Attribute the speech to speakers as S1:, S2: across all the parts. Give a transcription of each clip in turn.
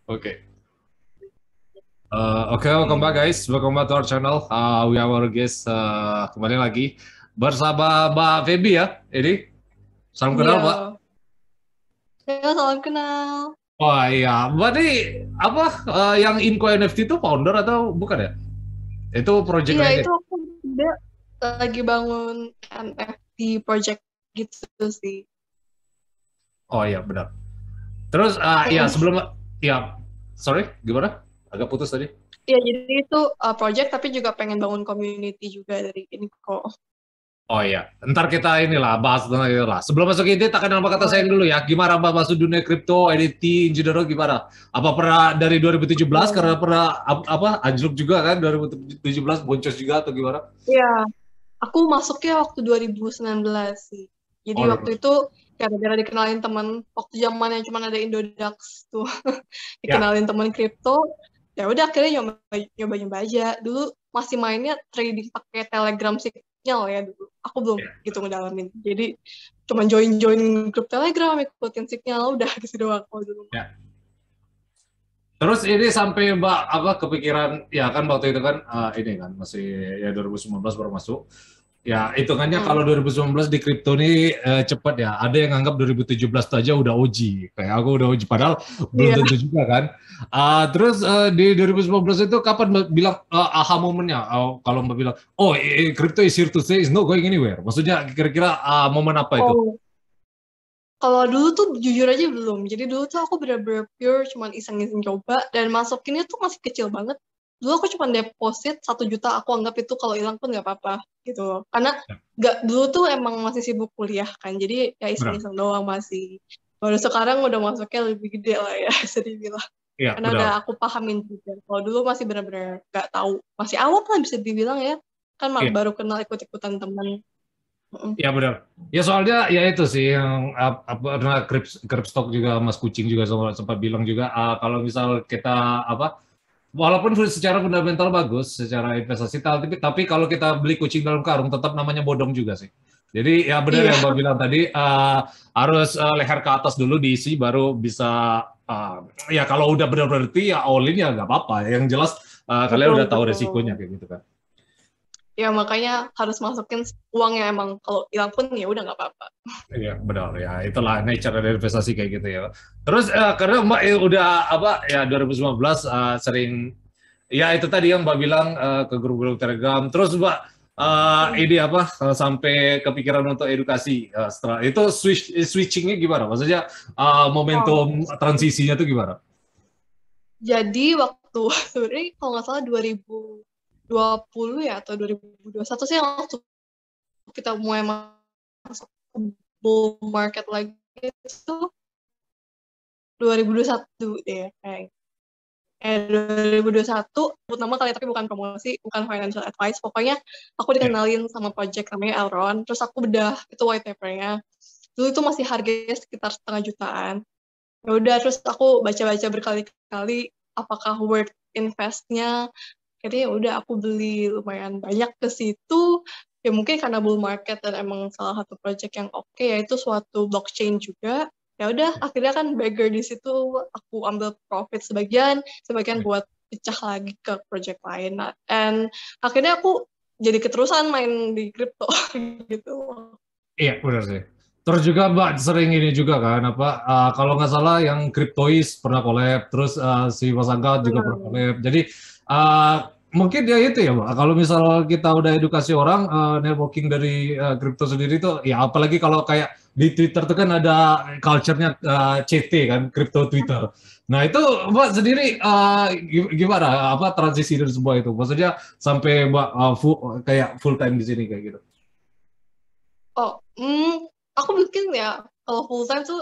S1: Oke. Oke, welcome back guys. Welcome back to our channel. We have our guest kembali lagi bersama Mbak Feby ya. Ini salam kenal Mbak.
S2: Iya, ya salam kenal.
S1: Wah iya, Mbak ini apa yang Inco NFT itu founder atau bukan ya? Itu project
S2: Iya,
S1: lain ya?
S2: itu aku juga lagi bangun NFT project gitu sih.
S1: Oh iya benar. Terus ya
S2: Mm-mm.
S1: sebelum ya sorry gimana? Agak putus tadi.
S2: Iya, jadi itu project tapi juga pengen bangun community juga dari ini kok.
S1: Oh iya, ntar kita inilah bahas tentang itu lah. Sebelum masuk ini, tak kenal maka kata sayang
S2: Boleh.
S1: dulu ya. Gimana Mbak masuk dunia kripto, NFT, in general gimana? Apa pernah dari 2017
S2: Iya,
S1: karena pernah apa anjlok juga kan 2017 boncos juga atau gimana?
S2: iya, aku masuknya waktu 2019 sih. Jadi
S1: Oh,
S2: waktu itu gara-gara dikenalin teman, waktu zamannya cuma ada Indodax tuh,
S1: ya,
S2: dikenalin teman kripto, ya udah akhirnya nyoba aja. Dulu masih mainnya trading pakai Telegram Signal ya dulu. Aku belum
S1: ya,
S2: gitu ngedalamin. Jadi cuma join grup Telegram, ikutin Signal, udah gitu doang kalau dulu.
S1: ya. Terus ini sampai Mbak apa kepikiran ya kan waktu itu kan ini kan masih ya 2019 baru masuk. Ya, hitungannya
S2: Hmm.
S1: kalau 2019 di kripto ini cepat ya. Ada yang anggap 2017 itu aja udah OG. Kayak aku udah OG, padahal belum
S2: Iya.
S1: tentu juga kan. Terus di 2019 itu kapan Mbak bilang aha momennya? Kalau Mbak bilang, oh crypto is here to stay, is not going anywhere. Maksudnya kira-kira momen apa itu?
S2: Oh, kalau dulu tuh jujur aja belum. Jadi dulu tuh aku bener-bener pure cuman iseng-iseng coba dan masukinnya tuh masih kecil banget. Dulu aku cuma deposit 1 juta, aku anggap itu kalau hilang pun nggak apa-apa gitu. Karena
S1: Ya,
S2: nggak dulu tuh emang masih sibuk kuliah kan. Jadi ya
S1: benar.
S2: iseng-iseng doang masih. Baru sekarang udah masuknya lebih gede lah ya, bisa dibilang.
S1: Iya,
S2: Karena udah
S1: benar.
S2: aku pahamin juga. Kalau dulu masih bener-bener nggak tahu. Masih awam lah bisa dibilang ya. Kan
S1: Iya.
S2: baru kenal ikut-ikutan teman. Mm-mm.
S1: Ya benar. Ya soalnya ya itu sih yang pernah Kripstok juga Mas Kucing juga sempat bilang juga kalau misal kita apa walaupun secara fundamental bagus secara investasi tapi kalau kita beli kucing dalam karung tetap namanya bodong juga sih. Jadi ya benar
S2: Iya,
S1: yang Mbak bilang tadi harus leher ke atas dulu diisi baru bisa ya kalau udah benar-benar ya all in ya nggak apa-apa. Yang jelas kalian udah
S2: betul,
S1: tahu resikonya
S2: betul.
S1: kayak gitu kan.
S2: Ya makanya harus masukin uang yang emang kalau hilang pun ya udah nggak apa-apa.
S1: Iya benar ya itulah nature dari investasi kayak gitu ya. Terus karena Mbak udah apa ya 2019 sering ya itu tadi yang Mbak bilang ke grup-grup Telegram. Terus Mbak ini apa sampai kepikiran untuk edukasi setelah itu switchingnya gimana? Maksudnya
S2: Oh.
S1: momentum transisinya tuh gimana?
S2: Jadi waktu sebenarnya kalau nggak salah 2020 ya atau 2021 sih yang waktu kita mulai masuk ke bull market lagi itu 2021 deh kayak 2021 sebut nama kali tapi bukan promosi, bukan financial advice. Pokoknya aku
S1: Ya,
S2: dikenalin sama project namanya Elron, terus aku bedah itu white papernya. Dulu itu masih harganya sekitar 1,5 jutaan. Ya udah terus aku baca-baca berkali-kali apakah worth investnya. Jadi ya udah aku beli lumayan banyak ke situ. Ya mungkin karena bull market dan emang salah satu project yang oke yaitu suatu blockchain juga. Ya udah akhirnya kan beggar di situ aku ambil profit sebagian
S1: ya.
S2: buat pecah lagi ke project lain. Nah, and akhirnya aku jadi keterusan main di crypto gitu.
S1: Iya benar sih. Terus juga Mbak sering ini juga kan apa kalau nggak salah yang Cryptois pernah collab, terus si Mas Angga juga pernah
S2: Benar.
S1: collab. Jadi uh, mungkin ya itu ya Mbak. Kalau misal kita udah edukasi orang networking dari kripto sendiri itu ya apalagi kalau kayak di Twitter tuh kan ada culture-nya CT kan, crypto Twitter. Nah itu Mbak sendiri gimana apa transisi dari semua itu? Maksudnya sampai Mbak kayak full time di sini kayak gitu.
S2: Oh, aku mungkin ya kalau full time tuh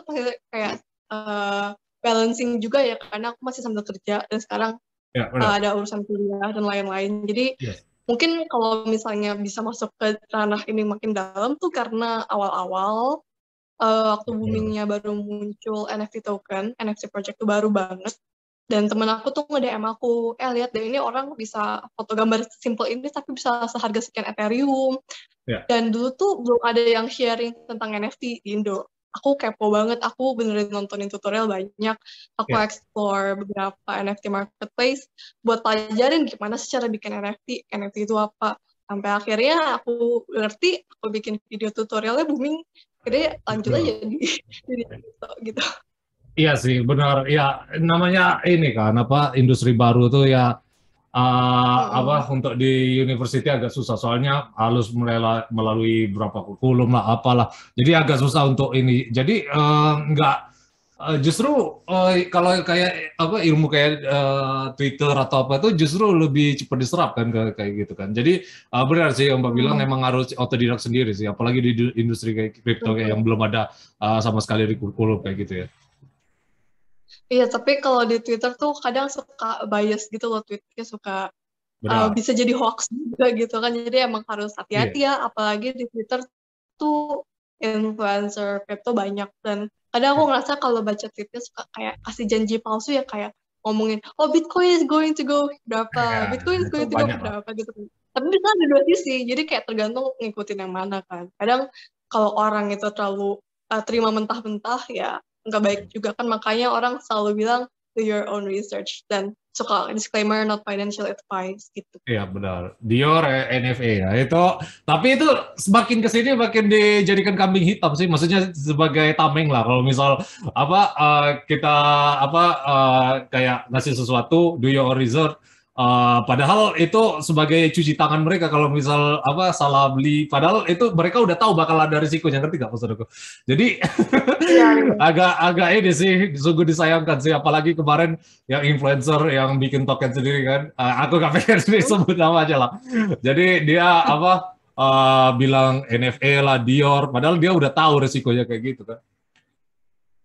S2: kayak eh, balancing juga ya karena aku masih sambil kerja dan sekarang
S1: Ya benar.
S2: ada urusan kuliah dan lain-lain. Jadi
S1: Yes.
S2: mungkin kalau misalnya bisa masuk ke ranah ini makin dalam tuh karena awal-awal waktu
S1: Benar.
S2: boomingnya baru muncul NFT token, NFT project tuh baru banget. Dan temen aku tuh nge-DM aku, lihat deh ini orang bisa foto gambar simple ini tapi bisa seharga sekian Ethereum.
S1: Ya.
S2: Dan dulu tuh belum ada yang sharing tentang NFT di Indo. aku kepo banget, aku beneran nontonin tutorial banyak, aku
S1: Ya.
S2: explore beberapa NFT marketplace buat pelajarin gimana sih cara bikin NFT itu apa. Sampai akhirnya aku ngerti, aku bikin video tutorialnya booming, jadi lanjut aja
S1: Betul.
S2: di gitu.
S1: Iya sih, benar. Ya, namanya ini kan apa industri baru tuh ya apa
S2: Mm-mm.
S1: untuk di university agak susah soalnya harus melalui berapa kurikulum lah apalah. Jadi agak susah untuk ini. Jadi nggak justru kalau kayak apa ilmu kayak Twitter atau apa itu justru lebih cepat diserap kan kayak gitu kan. Jadi benar sih yang Mbak bilang
S2: Mm.
S1: emang harus otodidak sendiri sih, apalagi di industri kayak kripto kayak yang
S2: Mm-mm.
S1: belum ada sama sekali di kurikulum kayak gitu ya.
S2: Iya, tapi kalau di Twitter tuh kadang suka bias gitu loh, tweetnya suka
S1: Benar.
S2: bisa jadi hoax juga gitu kan. Jadi emang harus hati-hati
S1: Iya.
S2: ya, apalagi di Twitter tuh influencer crypto banyak. Dan kadang aku ngerasa kalau baca tweetnya suka kayak kasih janji palsu ya, kayak ngomongin, oh Bitcoin is going to go berapa,
S1: Ya,
S2: Bitcoin is
S1: itu
S2: going to go
S1: banyak lah.
S2: berapa gitu. Tapi bisa ada dua sisi, jadi kayak tergantung ngikutin yang mana kan. Kadang kalau orang itu terlalu terima mentah-mentah ya nggak baik juga kan, makanya orang selalu bilang do your own research dan suka disclaimer not financial advice gitu.
S1: Iya benar. Dior NFA ya itu. Tapi itu semakin kesini makin dijadikan kambing hitam sih. Maksudnya sebagai tameng lah. Kalau misal apa kita apa kayak ngasih sesuatu, do your own research. Padahal itu sebagai cuci tangan mereka kalau misal apa salah beli. Padahal itu mereka udah tahu bakal ada risikonya, ngerti nggak maksudku? Jadi
S2: Iya, iya.
S1: agak ini sih sungguh disayangkan sih. Apalagi kemarin yang influencer yang bikin token sendiri kan. Aku gak pengen disebut nama aja lah. Jadi dia apa bilang NFA lah Dior, padahal dia udah tahu resikonya kayak gitu kan.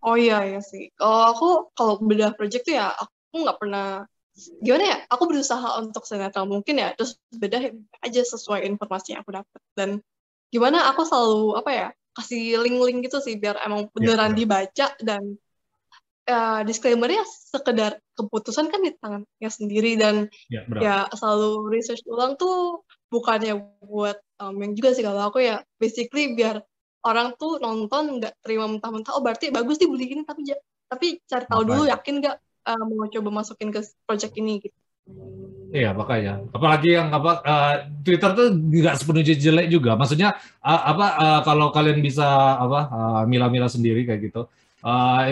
S2: Oh iya ya sih. Kalau aku kalau bedah project tuh ya aku nggak pernah gimana ya. Aku berusaha untuk senetral mungkin ya. Terus bedah aja sesuai informasi yang aku dapat. Dan gimana aku selalu apa ya kasih link-link gitu sih biar emang
S1: Iya
S2: beneran
S1: benar.
S2: dibaca dan disclaimer-nya sekedar keputusan kan di tangannya sendiri dan
S1: Iya benar.
S2: ya selalu research ulang tuh bukannya buat yang juga sih kalau aku ya basically biar orang tuh nonton nggak terima mentah-mentah oh berarti bagus nih beli ini tapi cari tahu dulu
S1: Makanya.
S2: yakin nggak mau coba masukin ke project ini gitu.
S1: Iya makanya. Apalagi yang apa Twitter tuh nggak sepenuhnya jelek juga. Maksudnya apa kalau kalian bisa apa milah-milah sendiri kayak gitu.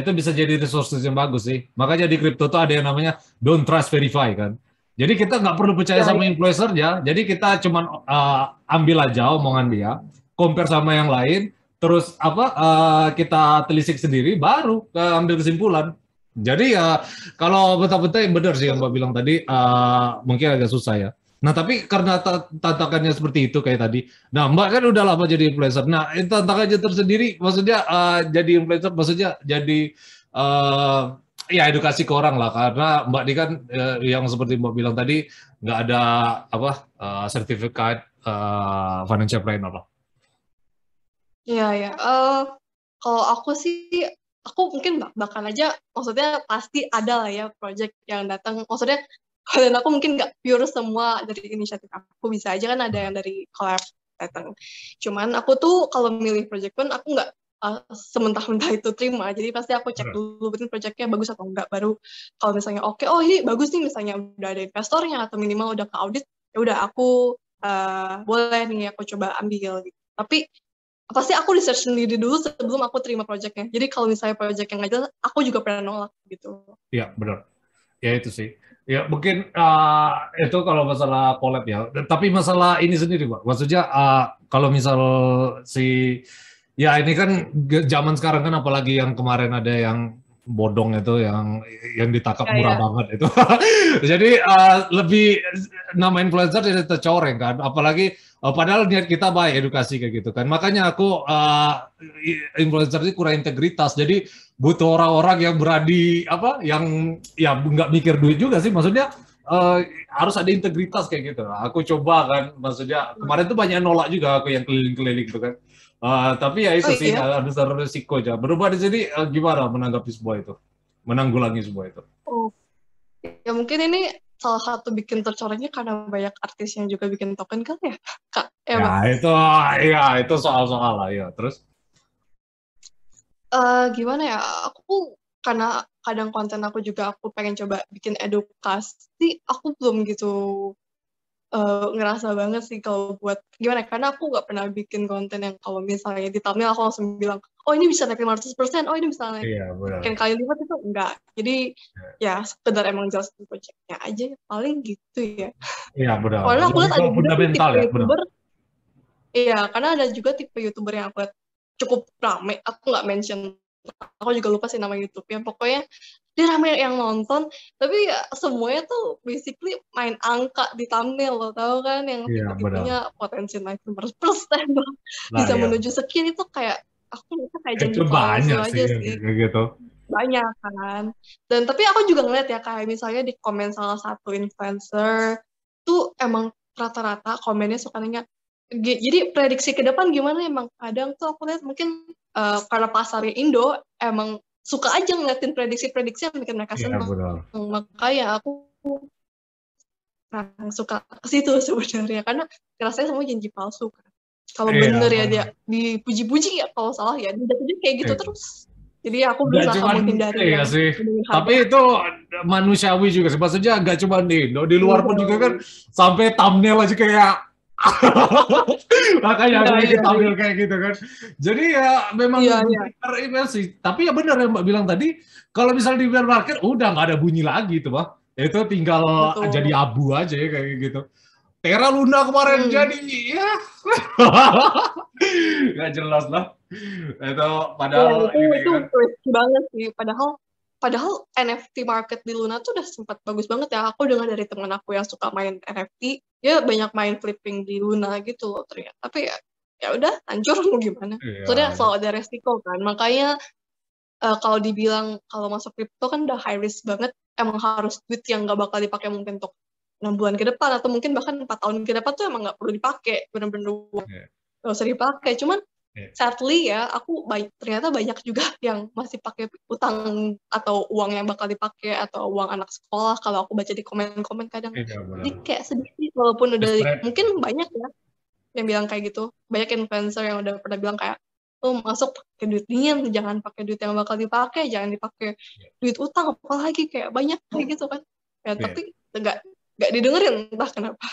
S1: Itu bisa jadi resources yang bagus sih. Makanya di crypto tuh ada yang namanya don't trust verify kan. Jadi kita nggak perlu percaya
S2: Ya,
S1: sama
S2: ya.
S1: influencer ya. Jadi kita cuman ambil aja omongan dia, compare sama yang lain, terus apa kita telisik sendiri, baru ambil kesimpulan. Jadi ya kalau betul-betul yang benar sih yang Mbak bilang tadi, mungkin agak susah ya. Nah tapi karena tantangannya seperti itu kayak tadi, nah Mbak kan udah lama jadi influencer. Nah itu tantangannya tersendiri, maksudnya jadi influencer, maksudnya jadi ya edukasi ke orang lah. Karena Mbak ini kan yang seperti Mbak bilang tadi, nggak ada apa sertifikat financial planner lah.
S2: Iya, ya. Kalau aku sih, aku mungkin bahkan aja, maksudnya pasti ada lah ya project yang datang. Maksudnya, dan aku mungkin nggak pure semua dari inisiatif aku. Bisa aja kan ada yang dari collab datang. Cuman aku tuh kalau milih project pun, aku nggak sementah-mentah itu terima. Jadi pasti aku cek
S1: Benar.
S2: dulu, betul projectnya bagus atau enggak. Baru kalau misalnya oke, oh ini bagus nih, misalnya udah ada investornya atau minimal udah ke audit, ya udah aku boleh nih aku coba ambil gitu. Tapi pasti aku research sendiri dulu sebelum aku terima projectnya. Jadi kalau misalnya project yang nggak jelas, aku juga pernah nolak gitu.
S1: Iya benar. Ya itu sih. Ya mungkin itu kalau masalah collab ya. Tapi masalah ini sendiri, Pak. Maksudnya kalau misal si ya ini kan zaman sekarang kan apalagi yang kemarin ada yang bodong itu yang ditangkap
S2: Ya,
S1: murah
S2: ya.
S1: banget itu. Jadi lebih nama influencer jadi tercoreng kan. Apalagi padahal niat kita baik edukasi kayak gitu kan. Makanya aku influencer ini kurang integritas. Jadi butuh orang-orang yang berani apa yang ya nggak mikir duit juga sih maksudnya harus ada integritas kayak gitu. Aku coba kan maksudnya kemarin tuh banyak nolak juga aku yang keliling-keliling gitu kan. Tapi ya
S2: Oh
S1: itu sih
S2: iya.
S1: ada resiko aja. Berubah di sini gimana menanggapi sebuah itu, menanggulangi sebuah itu.
S2: Oh. Ya mungkin ini salah satu bikin tercorengnya karena banyak artis yang juga bikin token kan ya, Kak? Ya,
S1: Ya
S2: Mbak?
S1: itu ya itu soal-soal lah ya. Terus
S2: Gimana ya, aku karena kadang konten aku juga aku pengen coba bikin edukasi, aku belum gitu ngerasa banget sih kalau buat gimana, karena aku nggak pernah bikin konten yang kalau misalnya di thumbnail aku langsung bilang, oh ini bisa naik 500%, oh ini bisa naik
S1: Iya, benar.
S2: sekian kali lipat, itu enggak. Jadi ya sekedar emang jelasin projectnya aja, paling gitu ya.
S1: Iya, benar.
S2: Karena aku
S1: Lebih
S2: lihat
S1: ke
S2: ada juga sih
S1: fundamental
S2: tipe
S1: ya, benar.
S2: YouTuber, iya, karena ada juga tipe YouTuber yang aku lihat cukup rame, aku nggak mention, aku juga lupa sih nama YouTube-nya, pokoknya dia rame yang nonton, tapi ya semuanya tuh basically main angka di thumbnail, lo tau kan, yang
S1: Iya, benar.
S2: tipe-tipenya potensi naik 100%,
S1: Nah,
S2: bisa
S1: ya.
S2: menuju sekian, itu kayak, aku lihatnya kayak
S1: Itu
S2: janji palsu
S1: banyak sih
S2: aja
S1: yang
S2: sih,
S1: kayak gitu.
S2: banyak kan. Dan tapi aku juga ngeliat ya, kayak misalnya di komen salah satu influencer, tuh emang rata-rata komennya suka nanya, jadi prediksi ke depan gimana, emang kadang tuh aku lihat mungkin karena pasarnya Indo, emang suka aja ngeliatin prediksi-prediksi yang bikin mereka
S1: Iya,
S2: seneng.
S1: benar.
S2: Makanya aku suka ke situ sebenarnya, karena rasanya semua janji palsu kan. Kalau
S1: Iya,
S2: bener ya dia
S1: benar.
S2: dipuji-puji, ya kalau salah ya dipuji kayak gitu
S1: Iya.
S2: terus. Jadi aku
S1: Nggak
S2: berusaha
S1: cuman,
S2: menghindari
S1: iya
S2: yang
S1: sih.
S2: ngomongin
S1: Tapi
S2: harga.
S1: itu manusiawi juga sih. Maksudnya nggak cuma di Indo, di luar pun juga kan
S2: Iya,
S1: sampai thumbnail aja kayak makanya
S2: iya,
S1: aku bikin
S2: iya,
S1: thumbnail kayak gitu kan. Jadi ya
S2: iya,
S1: memang
S2: iya.
S1: email sih. Tapi ya benar yang Mbak bilang tadi, kalau misalnya di email market udah nggak ada bunyi lagi tuh, Pak. Itu tinggal jadi
S2: Betul.
S1: abu aja ya kayak gitu. Terra Luna kemarin
S2: Hmm.
S1: jadi ya nggak jelas lah. Itu
S2: Iya,
S1: padahal
S2: itu
S1: ini
S2: itu
S1: kan.
S2: risky banget sih. Padahal padahal NFT market di Luna tuh udah sempat bagus banget ya. Aku dengar dari teman aku yang suka main NFT, dia banyak main flipping di Luna gitu loh ternyata. Tapi ya ya udah hancur, mau gimana. Soalnya
S1: Iya,
S2: selalu ada resiko kan. Makanya kalau dibilang kalau masuk kripto kan udah high risk banget. Emang harus duit yang nggak bakal dipakai mungkin untuk 6 bulan ke depan, atau mungkin bahkan 4 tahun ke depan tuh emang nggak perlu dipakai, bener-bener
S1: iya,
S2: nggak usah dipakai. Cuman
S1: iya.
S2: sadly ya, aku ternyata banyak juga yang masih pakai utang atau uang yang bakal dipakai atau uang anak sekolah, kalau aku baca di komen-komen kadang.
S1: Iya,
S2: Jadi
S1: benar.
S2: kayak sedih sih, walaupun udah
S1: Desperate.
S2: mungkin banyak ya yang bilang kayak gitu. Banyak influencer yang udah pernah bilang kayak, oh masuk pakai duit dingin, jangan pakai duit yang bakal dipakai, jangan dipakai duit utang apalagi, kayak banyak kayak gitu kan. Ya
S1: Iya.
S2: tapi nggak didengerin entah kenapa.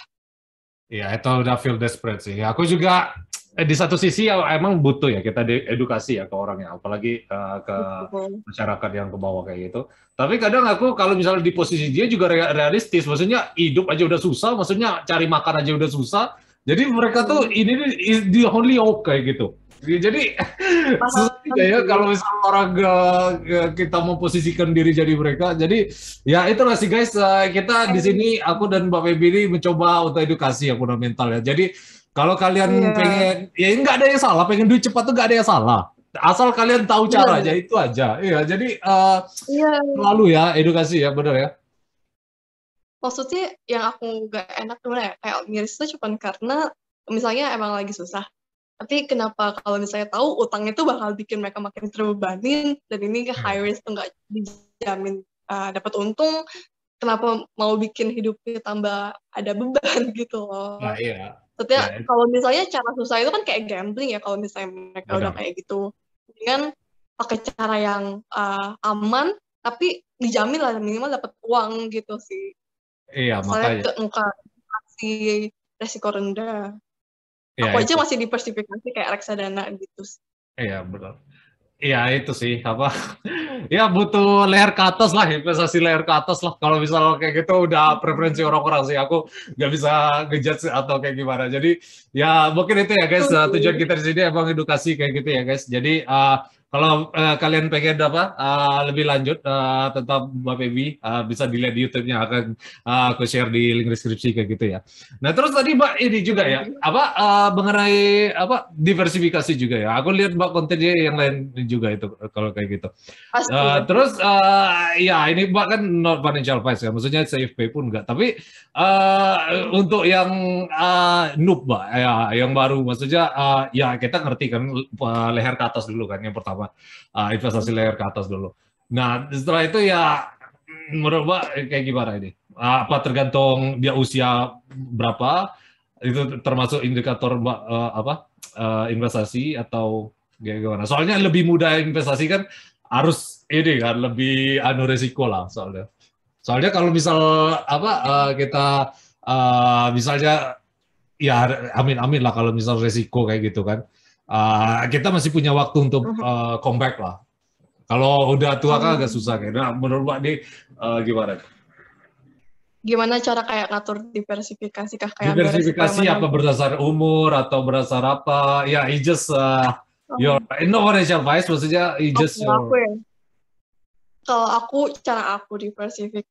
S1: Iya, itu udah feel desperate sih. Aku juga di satu sisi ya emang butuh ya kita edukasi ya ke orangnya, apalagi ke
S2: Gitu.
S1: masyarakat yang ke bawah kayak gitu. Tapi kadang aku kalau misalnya di posisi dia juga realistis, maksudnya hidup aja udah susah, maksudnya cari makan aja udah susah. Jadi mereka tuh
S2: Hmm.
S1: ini is the only hope kayak gitu. Jadi susah juga
S2: Paham
S1: ya
S2: sih.
S1: kalau misalnya orang kita memposisikan diri jadi mereka. Jadi ya itulah sih guys, kita di sini aku dan Mbak Feby ini mencoba untuk edukasi yang fundamental ya. Jadi kalau kalian
S2: Iya,
S1: pengen, ya nggak ada yang salah, pengen duit cepat tuh nggak ada yang salah. Asal kalian tahu caranya
S2: benar.
S1: itu aja. Iya, jadi
S2: Iya,
S1: selalu ya edukasi ya, benar ya.
S2: maksudnya yang aku gak enak gimana ya, kayak miris itu cuma karena misalnya emang lagi susah. Tapi kenapa kalau misalnya tahu utang itu bakal bikin mereka makin terbebanin, dan ini high
S1: Iya,
S2: risk tuh nggak dijamin dapat untung, kenapa mau bikin hidupnya tambah ada beban gitu
S1: nah,
S2: loh.
S1: iya,
S2: Maksudnya
S1: ya
S2: kalau misalnya cara susah itu kan kayak gambling ya, kalau misalnya mereka udah
S1: benar.
S2: kayak gitu. Dengan pakai cara yang aman, tapi dijamin lah minimal dapat uang gitu sih.
S1: Iya,
S2: Misalnya
S1: makanya.
S2: ke muka kasih resiko rendah.
S1: Iya
S2: Aku aja
S1: itu.
S2: masih diversifikasi kayak reksadana gitu sih.
S1: Iya, benar. Iya itu sih apa ya butuh leher ke atas lah, investasi leher ke atas lah kalau misal kayak gitu udah preferensi orang-orang sih, aku nggak bisa ngejudge atau kayak gimana. Jadi ya mungkin itu ya guys,
S2: Betul
S1: tujuan
S2: sih.
S1: kita di sini emang edukasi kayak gitu ya guys. Jadi kalau kalian pengen apa lebih lanjut tentang Mbak Feby, bisa dilihat di YouTube-nya, akan aku share di link deskripsi kayak gitu ya. Nah terus tadi Mbak ini juga ya apa mengenai apa diversifikasi juga ya. Aku lihat Mbak kontennya yang lain juga itu kalau kayak gitu.
S2: Pasti, pasti.
S1: Terus ya ini Mbak kan not financial advice ya, maksudnya CFP pun enggak. Tapi untuk yang noob Mbak, ya yang baru, maksudnya ya kita ngerti kan leher ke atas dulu kan yang pertama, investasi leher ke atas dulu. Nah setelah itu ya menurut Mbak kayak gimana ini? Apa tergantung dia usia berapa? Itu termasuk indikator Mbak apa investasi atau Gimana? Soalnya lebih mudah investasi kan harus ini kan lebih resiko lah soalnya. Soalnya kalau misal apa kita misalnya ya amin lah kalau misal resiko kayak gitu kan. Kita masih punya waktu untuk comeback lah. Kalau udah tua kan agak susah kayak. Nah, menurut Mbak nih gimana?
S2: Gimana cara kayak ngatur diversifikasi kah kayak ambil resiko yang
S1: Diversifikasi
S2: mana?
S1: apa berdasar umur atau berdasar apa? Ya, it's just your
S2: Oh,
S1: no financial advice maksudnya it's just
S2: kalau aku
S1: your
S2: ya. Kalau aku cara aku diversifik,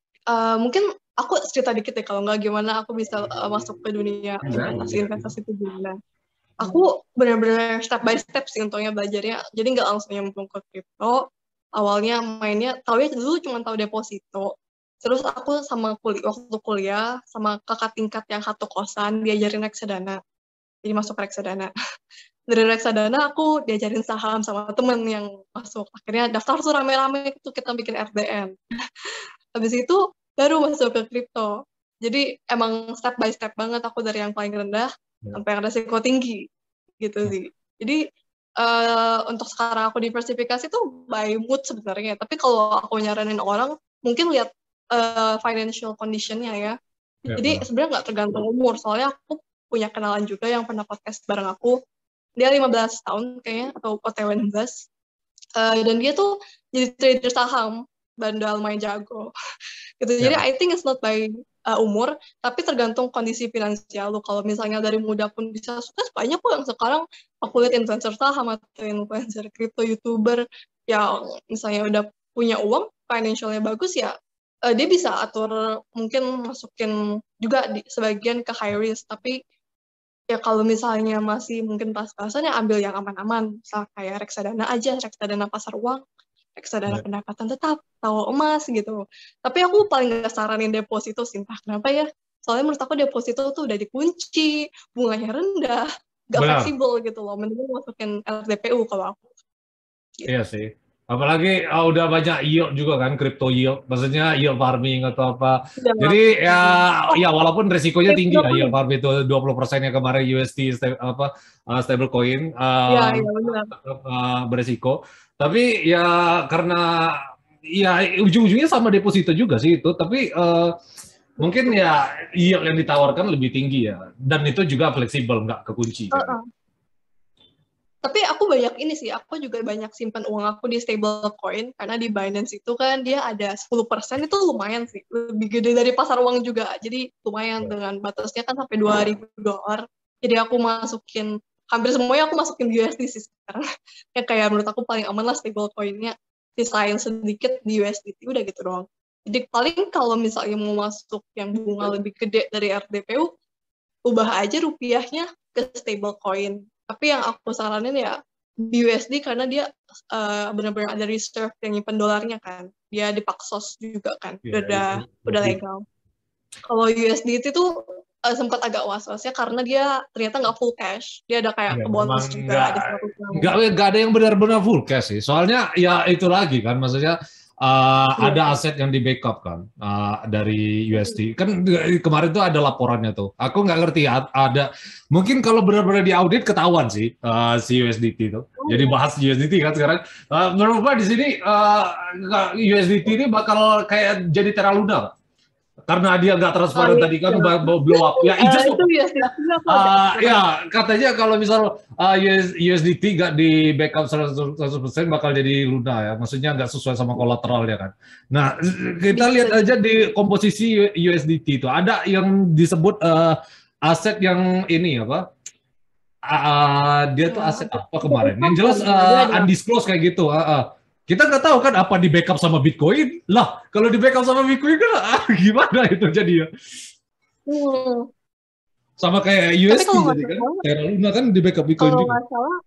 S2: mungkin aku cerita dikit ya kalau nggak gimana aku bisa masuk ke dunia investasi itu gimana. Aku benar-benar step by step sih untungnya belajarnya. Jadi nggak langsung nyemplung ke kripto. Awalnya mainnya, tahu ya dulu cuma tahu deposito. Terus aku waktu kuliah sama kakak tingkat yang satu kosan diajarin reksadana. Jadi masuk reksadana. Dari reksadana aku diajarin saham sama temen yang masuk. Akhirnya daftar tuh rame-rame itu kita bikin RDN. Habis itu baru masuk ke kripto. Jadi emang step by step banget aku dari yang paling rendah sampai yang resiko tinggi gitu sih. Jadi untuk sekarang aku diversifikasi tuh by mood sebenarnya. Tapi kalau aku nyaranin orang mungkin lihat financial condition-nya ya. Jadi sebenarnya nggak tergantung umur. Soalnya aku punya kenalan juga yang pernah podcast bareng aku. Dia 15 tahun kayaknya atau OTW 16. Dan dia tuh jadi trader saham bandal main jago. Gitu. Jadi I think it's not by umur, tapi tergantung kondisi finansial lu. Kalau misalnya dari muda pun bisa sukses, banyak kok yang sekarang aku lihat influencer saham atau influencer crypto, YouTuber yang misalnya udah punya uang, financialnya bagus ya, dia bisa atur mungkin masukin juga sebagian ke high risk, tapi ya kalau misalnya masih mungkin pas-pasan ya ambil yang aman-aman, misal kayak reksadana aja, reksadana pasar uang, reksadana pendapatan tetap, tahu emas gitu. Tapi aku paling gak saranin deposito sih, entah kenapa ya. Soalnya menurut aku deposito tuh udah dikunci, bunganya rendah, gak
S1: benar.
S2: fleksibel gitu loh. Mending masukin RDPU kalau aku. Gitu.
S1: Iya sih. Apalagi udah banyak yield juga kan, crypto yield. Maksudnya yield farming atau apa.
S2: Udah,
S1: Jadi ya
S2: oh,
S1: ya walaupun resikonya tinggi ya yield
S2: stablecoin.
S1: farming itu 20% yang kemarin USD stable coin
S2: Iya, iya benar.
S1: tetap beresiko. Tapi ya karena ya ujung-ujungnya sama deposito juga sih itu, tapi mungkin ya yield yang ditawarkan lebih tinggi ya. Dan itu juga fleksibel, nggak kekunci kayak gitu.
S2: Tapi aku banyak ini sih, aku juga banyak simpan uang aku di stablecoin, karena di Binance itu kan dia ada 10%, itu lumayan sih. Lebih gede dari pasar uang juga, jadi lumayan dengan batasnya kan sampai $2.000. Jadi aku masukin, hampir semuanya aku masukin USD sih sekarang. Ya kayak menurut aku paling aman lah stablecoin-nya, sisain sedikit di USDT, udah gitu doang. Jadi paling kalau misalnya mau masuk yang bunga lebih gede dari RDPU, ubah aja rupiahnya ke stablecoin. Tapi yang aku saranin ya BUSD karena dia benar-benar ada reserve yang nyimpen dolarnya kan. Dia di Paxos juga kan.
S1: Ya,
S2: Udah legal. Kalau USD itu sempat agak was-was ya karena dia ternyata nggak full cash. Dia ada kayak
S1: ya,
S2: bonus
S1: memang
S2: juga ada 100 gram.
S1: nggak ada yang benar-benar full cash sih. Soalnya ya itu lagi kan, maksudnya ada aset yang di backup kan dari USD. Kan kemarin tuh ada laporannya tuh. Aku nggak ngerti ada mungkin kalau benar-benar diaudit ketahuan sih si USDT itu. Jadi bahas USDT kan sekarang. Menurut gua di sini USDT ini bakal kayak jadi Terra Luna. Karena dia nggak transparan tadi kan blow up. Ya, itu
S2: USDT aku ada.
S1: ya katanya kalau misal USDT nggak di backup 100% bakal jadi Luna ya. Maksudnya nggak sesuai sama kolateralnya kan. Nah, kita lihat aja di komposisi USDT itu ada yang disebut aset yang ini apa? Dia tuh aset apa kemarin? Yang jelas undisclosed kayak gitu. Kita nggak tahu kan apa di backup sama Bitcoin. Lah, kalau di backup sama Bitcoin kan gimana itu jadinya? Sama kayak USD jadi kan. Terra Luna kan di backup Bitcoin
S2: kalau
S1: juga.
S2: nggak salah,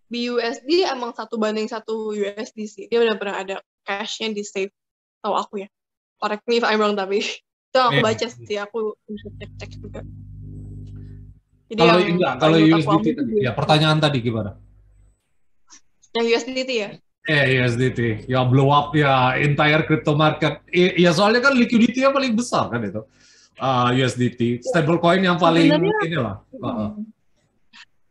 S2: BUSD emang 1:1 USD sih. Dia benar-benar ada cash-nya di save. Tahu aku ya. Correct me if I'm wrong tapi itu aku baca sih, aku bisa cek-cek juga. Jadi
S1: kalau USDT tadi, ya pertanyaan tadi gimana?
S2: Yang USDT ya?
S1: USDT, ya blow up ya entire crypto market. Ya soalnya kan liquidity-nya paling besar kan itu. USDT, stablecoin yang paling inilah.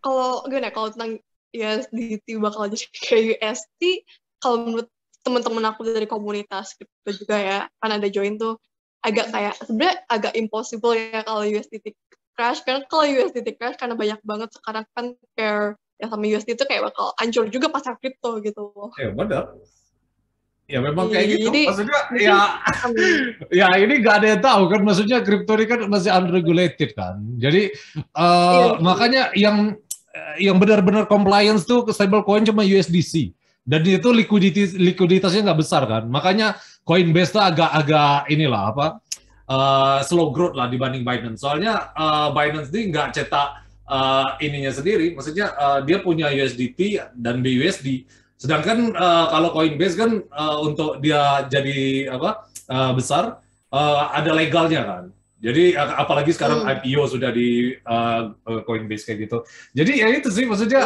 S2: Kalau gimana? Kalau tentang USDT bakal jadi kayak UST. Kalau menurut teman-teman aku dari komunitas kripto juga ya, kan ada join tuh, agak kayak sebenarnya agak impossible ya kalau USDT crash. Karena kalau USDT crash karena banyak banget sekarang kan pair yang sama USD itu kayak bakal hancur juga pasar kripto gitu loh.
S1: Ya benar. Ya memang kayak gitu.
S2: Jadi
S1: Maksudnya
S2: mungkin
S1: ya ya ini nggak ada yang tahu kan. Maksudnya kripto ini kan masih unregulated kan. Jadi
S2: iya,
S1: makanya yang benar-benar compliance tuh ke stablecoin cuma USDC. Dan itu likuiditasnya nggak besar kan. Makanya Coinbase tuh agak inilah apa slow growth lah dibanding Binance. Soalnya Binance ini nggak cetak ininya sendiri. Maksudnya dia punya USDT dan BUSD. Sedangkan kalau Coinbase kan untuk dia jadi apa besar ada legalnya kan. Jadi apalagi sekarang IPO sudah di Coinbase kayak gitu. Jadi ya itu sih maksudnya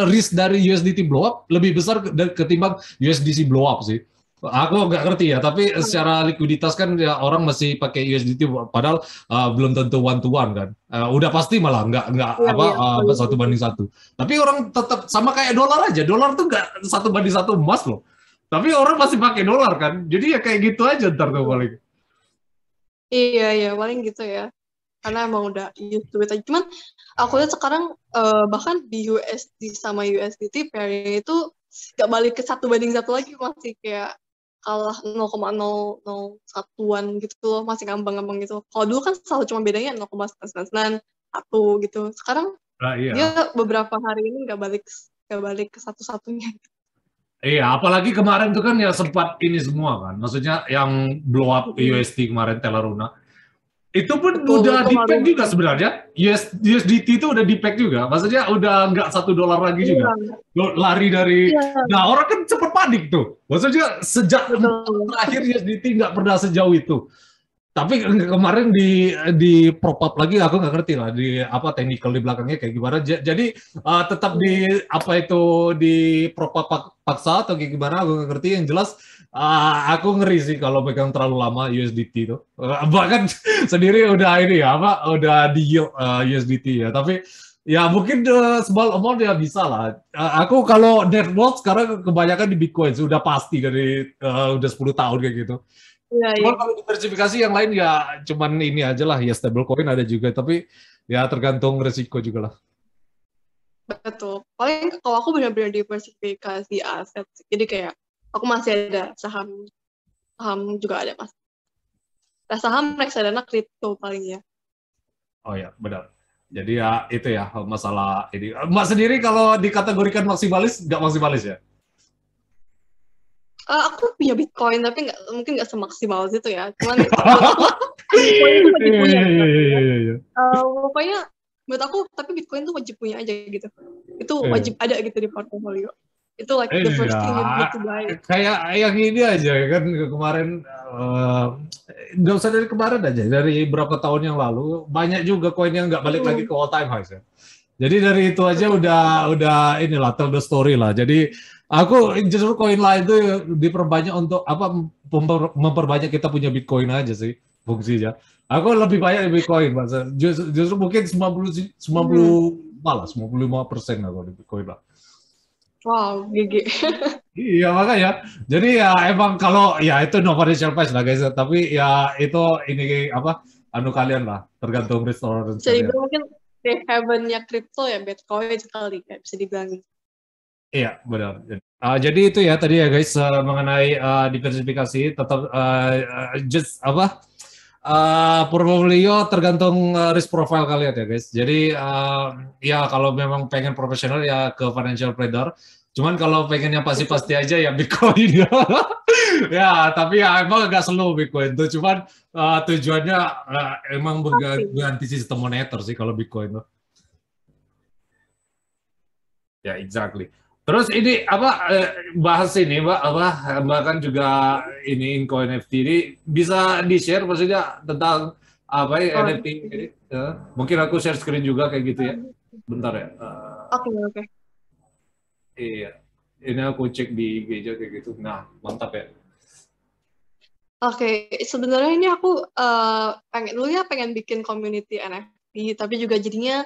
S1: risk dari USDT blow up lebih besar ketimbang USDC blow up sih. Aku nggak ngerti ya, tapi secara likuiditas kan ya orang masih pakai USDT padahal belum tentu one to one kan. Udah pasti malah nggak satu banding satu. Tapi orang tetap sama kayak dolar aja. Dolar tuh nggak satu banding satu emas loh. Tapi orang masih pakai dolar kan. Jadi ya kayak gitu aja ntar tuh paling.
S2: Iya, paling gitu ya. Karena emang udah used to it aja. Cuman aku lihat sekarang bahkan di USD sama USDT pairnya itu nggak balik ke satu banding satu lagi, masih kayak kalah 0,001-an gitu loh, masih ngambang-ngambang gitu. Kalau dulu kan selalu cuma bedanya 0,991 gitu. Sekarang dia beberapa hari ini nggak balik ke satu-satunya.
S1: Iya, apalagi kemarin tuh kan ya sempat ini semua kan. Maksudnya yang blow up USD kemarin Terra Luna. Itu pun udah di-pack juga sebenarnya. USDT itu udah di-pack juga. Maksudnya udah nggak $1 lagi juga. Lari dari... Nah, orang kan cepet panik tuh. Maksudnya sejak terakhir USDT nggak pernah sejauh itu. Tapi kemarin di prop up lagi aku nggak ngerti lah di apa technical di belakangnya kayak gimana. Jadi tetap di apa itu di prop up paksa atau kayak gimana aku nggak ngerti. Yang jelas aku ngeri sih kalau pegang terlalu lama USDT itu. Bahkan sendiri udah ini ya apa udah di yield USDT ya. Tapi ya mungkin small amount ya bisa lah. Aku kalau net worth sekarang kebanyakan di Bitcoin sudah pasti dari udah 10 tahun kayak gitu. Cuma kalau diversifikasi yang lain ya cuman ini aja lah ya stablecoin ada juga tapi ya tergantung resiko juga lah.
S2: Betul. Paling kalau aku benar-benar diversifikasi aset. Jadi kayak aku masih ada saham juga ada mas. Nah, saham reksadana kripto paling ya.
S1: Oh ya benar. Jadi ya itu ya masalah ini. Mbak sendiri kalau dikategorikan maksimalis nggak maksimalis ya?
S2: Aku punya Bitcoin tapi mungkin nggak semaksimal itu ya. Cuman Bitcoin itu wajib punya. Pokoknya menurut aku tapi Bitcoin itu wajib punya aja gitu. Itu wajib ada gitu di portfolio. Itu like the first thing you need to buy.
S1: Kayak yang ini aja kan kemarin nggak usah dari kemarin aja dari berapa tahun yang lalu banyak juga koin yang nggak balik lagi ke all time highs ya. Jadi dari itu aja udah inilah tell the story lah. Jadi aku justru koin lain itu diperbanyak untuk apa memperbanyak kita punya Bitcoin aja sih fungsinya. Aku lebih banyak di Bitcoin, Mas. Justru mungkin 90 malah 95% aku di Bitcoin lah.
S2: Wow, GG.
S1: Iya makanya. Jadi ya emang kalau ya itu no financial advice lah guys. Tapi ya itu ini apa anu kalian lah tergantung risk tolerance.
S2: Jadi mungkin safe haven-nya kripto ya Bitcoin sekali kayak bisa dibilang.
S1: Iya benar. Jadi itu ya tadi ya guys mengenai diversifikasi tetap just apa portfolio tergantung risk profile kalian ya guys. Jadi ya kalau memang pengen profesional ya ke financial trader. Cuman kalau pengen yang pasti-pasti aja ya Bitcoin ya. Ya tapi ya emang agak slow Bitcoin tuh. Cuman tujuannya emang berganti sistem moneter sih kalau Bitcoin tuh. Ya exactly. Terus ini apa bahas ini Mbak Mbak kan juga ini Inco NFT ini bisa di-share maksudnya tentang apa ya NFT ini? Mungkin aku share screen juga kayak gitu ya. Bentar ya.
S2: Oke.
S1: Iya. Ini aku cek di IG aja kayak gitu. Nah, mantap ya.
S2: Oke, sebenarnya ini aku pengen bikin community NFT tapi juga jadinya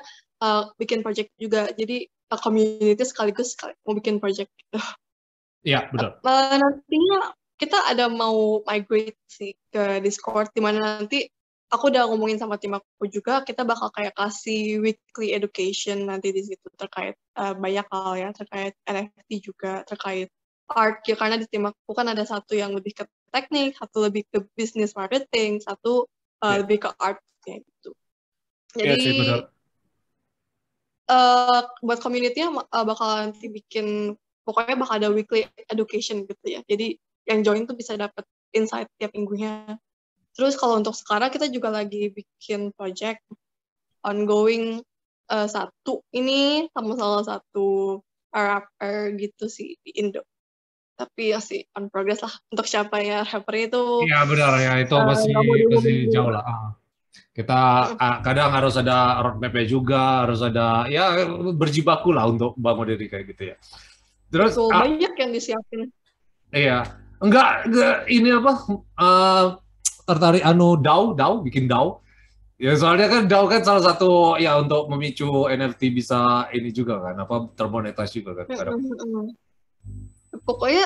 S2: bikin project juga. Jadi community sekaligus mau bikin project gitu.
S1: Iya, benar.
S2: Nantinya kita ada mau migrate sih ke Discord, di mana nanti aku udah ngomongin sama tim aku juga, kita bakal kayak kasih weekly education nanti di situ terkait banyak hal ya, terkait NFT juga, terkait art ya, karena di tim aku kan ada satu yang lebih ke teknik, satu lebih ke business marketing, satu lebih ke art kayak gitu. Jadi
S1: sih, benar.
S2: buat community-nya bakal nanti bikin, pokoknya bakal ada weekly education gitu ya. Jadi yang join tuh bisa dapat insight tiap minggunya. Terus kalau untuk sekarang kita juga lagi bikin project ongoing satu ini sama salah satu rapper gitu sih di Indo. Tapi ya sih on progress lah. Untuk siapa ya rappernya itu
S1: Iya, benar ya, itu
S2: nggak mau
S1: masih
S2: diumumin
S1: jauh
S2: dulu.
S1: lah. Kita kadang harus ada roadmap-nya juga, harus ada ya berjibaku lah untuk bangun diri kayak gitu ya. Terus
S2: Betul, banyak yang disiapin.
S1: iya, enggak ini apa tertarik DAO bikin DAO. Ya soalnya kan DAO kan salah satu ya untuk memicu NFT bisa ini juga kan, apa termonetize juga kan kadang.
S2: Pokoknya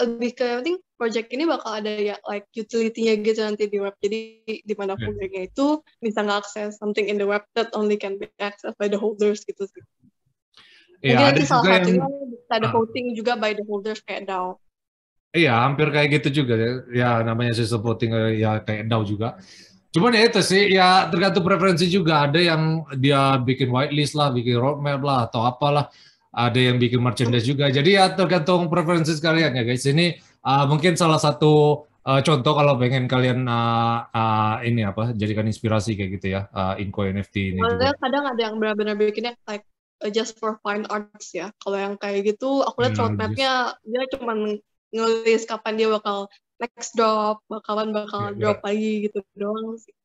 S2: lebih ke yang penting project ini bakal ada ya like utility-nya gitu nanti di web. Jadi di mana foldernya itu bisa nge-access something in the web that only can be accessed by the holders gitu sih. Mungkin
S1: Iya, ada
S2: nanti salah
S1: juga
S2: satunya bisa ada voting juga by the holders kayak DAO.
S1: Iya, hampir kayak gitu juga ya. Ya namanya sistem voting ya kayak DAO juga. Cuman ya itu sih, ya tergantung preferensi juga. Ada yang dia bikin whitelist lah, bikin roadmap lah, atau apalah. Ada yang bikin merchandise juga. Jadi ya tergantung preferensi sekalian ya guys. Ini mungkin salah satu contoh kalau pengen kalian ini apa, jadikan inspirasi kayak gitu ya. Inco NFT ini juga.
S2: Kadang ada yang benar-benar bikinnya like just for fine arts ya. Kalau yang kayak gitu, aku lihat roadmapnya dia cuma nulis kapan dia bakal next drop, bakalan drop lagi gitu doang sih.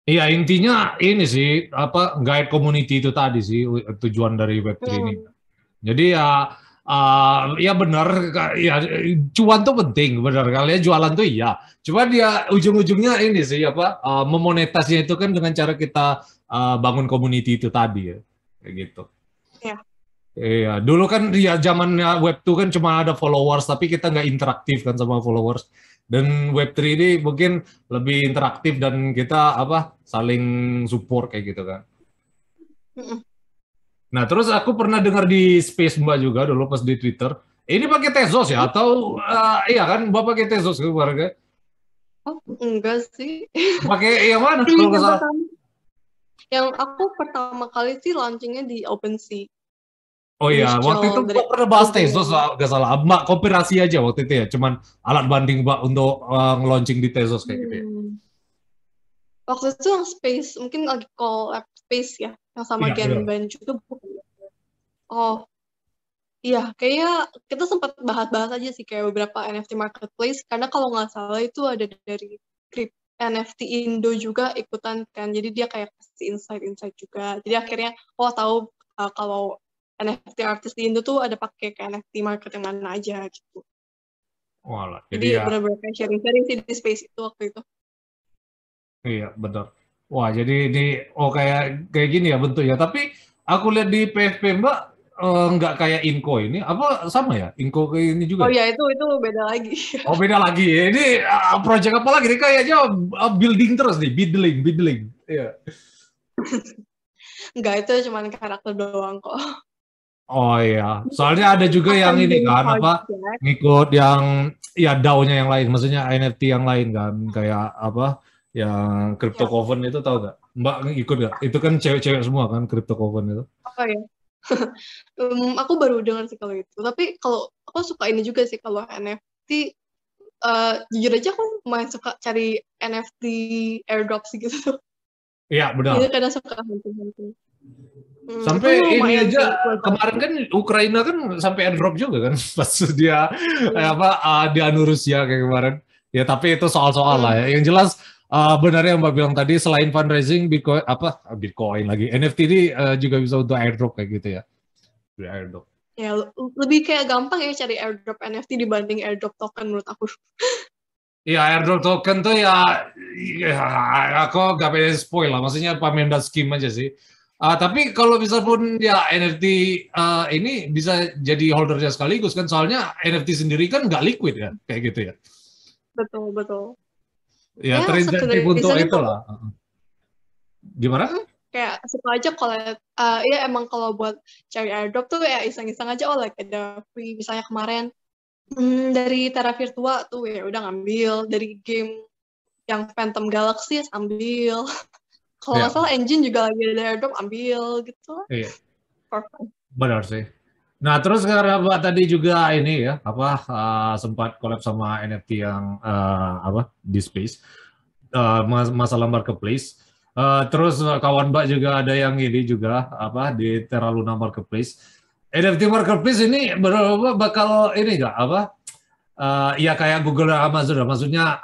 S1: Iya, intinya ini sih apa guide community itu tadi sih tujuan dari Web3 ini. Jadi ya benar ya cuan tuh penting benar kalian jualan tuh iya. Cuma dia ujung-ujungnya ini sih apa memonetasnya itu kan dengan cara kita bangun community itu tadi ya. Kayak gitu.
S2: Iya.
S1: Iya, dulu kan ya zamannya Web 2 kan cuma ada followers tapi kita nggak interaktif kan sama followers. Dan Web 3 ini mungkin lebih interaktif dan kita apa saling support kayak gitu kan. Nah, terus aku pernah dengar di Space Mbak juga dulu pas di Twitter. Ini pakai Tezos ya atau iya kan Mbak pakai Tezos kemarin kan?
S2: Oh, enggak sih.
S1: Pakai yang mana kalau nggak salah?
S2: Yang aku pertama kali sih launchingnya di OpenSea.
S1: Oh iya, waktu itu Mbak pernah bahas Tezos nggak salah. Mbak koperasi aja waktu itu ya, cuman alat banding Mbak untuk nge-launching di Tezos kayak gitu ya.
S2: Waktu itu yang Space, mungkin lagi collab Space ya, yang sama Genban juga. Oh, iya, kayaknya kita sempat bahas-bahas aja sih kayak beberapa NFT marketplace, karena kalau nggak salah itu ada dari NFT Indo juga ikutan kan, jadi dia kayak kasih insight juga. Jadi akhirnya, tahu kalau NFT artis di Indo tuh ada pakai ke NFT market yang mana aja gitu.
S1: Walah,
S2: jadi ya benar-benar kayak sharing-sharing sih di Space itu waktu itu.
S1: Iya, benar. Wah, jadi ini kayak gini ya bentuknya. Tapi aku lihat di PFP Mbak nggak kayak Inco ini. Apa sama ya? Inco kayak ini juga.
S2: Oh ya, itu beda lagi.
S1: Oh, beda lagi. Ini project apa lagi? Ini kayaknya building terus nih, biddling. Iya.
S2: Enggak, itu cuma karakter doang kok.
S1: Oh iya, soalnya ada juga yang ini kan apa ngikut yang ya DAO-nya yang lain, maksudnya NFT yang lain kan, kayak apa yang Crypto Coven itu tahu nggak? Mbak ikut nggak? Itu kan cewek-cewek semua kan Crypto Coven itu.
S2: Oh ya, aku baru dengar sih kalau itu. Tapi kalau aku suka ini juga sih kalau NFT. Jujur aja aku main suka cari NFT airdrop sih gitu.
S1: Iya benar.
S2: Itu kadang suka hunting.
S1: Sampai ini aja kemarin kan Ukraina kan sampai airdrop juga kan pas dia dia Rusia kayak kemarin. Ya tapi itu soal-soal lah ya. Yang jelas benar yang Mbak bilang tadi selain fundraising Bitcoin lagi NFT ini juga bisa untuk airdrop kayak gitu ya. Airdrop.
S2: Ya lebih kayak gampang ya cari airdrop NFT dibanding airdrop token menurut aku.
S1: Iya, airdrop token tuh ya aku gak pengen spoil lah, maksudnya pemenda scheme aja sih. Tapi kalau bisa pun ya NFT ini bisa jadi holdernya sekaligus kan, soalnya NFT sendiri kan nggak liquid ya, kayak gitu ya.
S2: Betul, betul.
S1: Ya
S2: Ya,
S1: terinsentif
S2: sekedar
S1: untuk
S2: iseng itu,
S1: itulah. Gimana?
S2: mm, kayak suka aja kalau, ya emang kalau buat cari airdrop tuh ya iseng-iseng aja, oh like ada free, misalnya kemarin, dari Terra Virtua tuh ya udah ngambil, dari game yang Phantom Galaxy ambil, kalau nggak
S1: Ya,
S2: salah engine juga lagi ada airdrop, ambil gitu.
S1: iya,
S2: For fun.
S1: benar sih. Nah, terus karena Mbak tadi juga ini ya, apa sempat collab sama NFT yang apa di Space, masalah marketplace. Terus kawan Mbak juga ada yang ini juga apa di Terra Luna Marketplace. NFT Marketplace ini bakal ini nggak apa? Ya kayak Google dan Amazon, maksudnya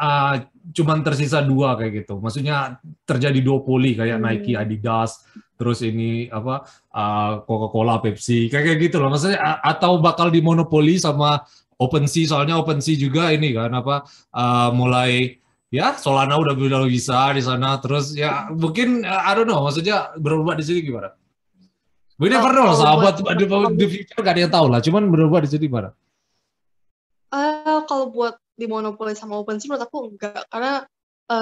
S1: cuman tersisa dua kayak gitu. Maksudnya terjadi duopoli kayak Nike,
S2: Hmm.
S1: Adidas, terus ini apa Coca-Cola, Pepsi, kayak gitu loh. Maksudnya atau bakal dimonopoli sama OpenSea, soalnya OpenSea juga ini kan apa mulai ya Solana udah bisa di sana, terus ya mungkin I don't know, maksudnya berubah di sini gimana? We never know,
S2: Kalau buat
S1: sahabat di future gak ada yang tahu lah, cuman berubah di sini gimana?
S2: Kalau buat dimonopoli sama OpenSea menurut aku enggak, karena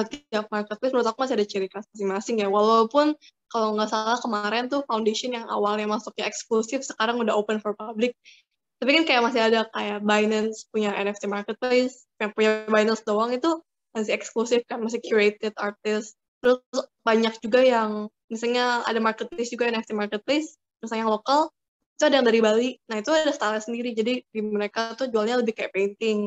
S2: tiap marketplace menurut aku masih ada ciri khas masing-masing ya. Walaupun kalau nggak salah kemarin tuh Foundation yang awalnya masuknya eksklusif sekarang udah open for public. Tapi kan kayak masih ada kayak Binance punya NFT marketplace, yang punya Binance doang itu masih eksklusif kan, masih curated artist. Terus banyak juga yang misalnya ada marketplace juga NFT marketplace, misalnya yang lokal itu ada yang dari Bali. Nah, itu ada style sendiri. Jadi di mereka tuh jualnya lebih kayak painting.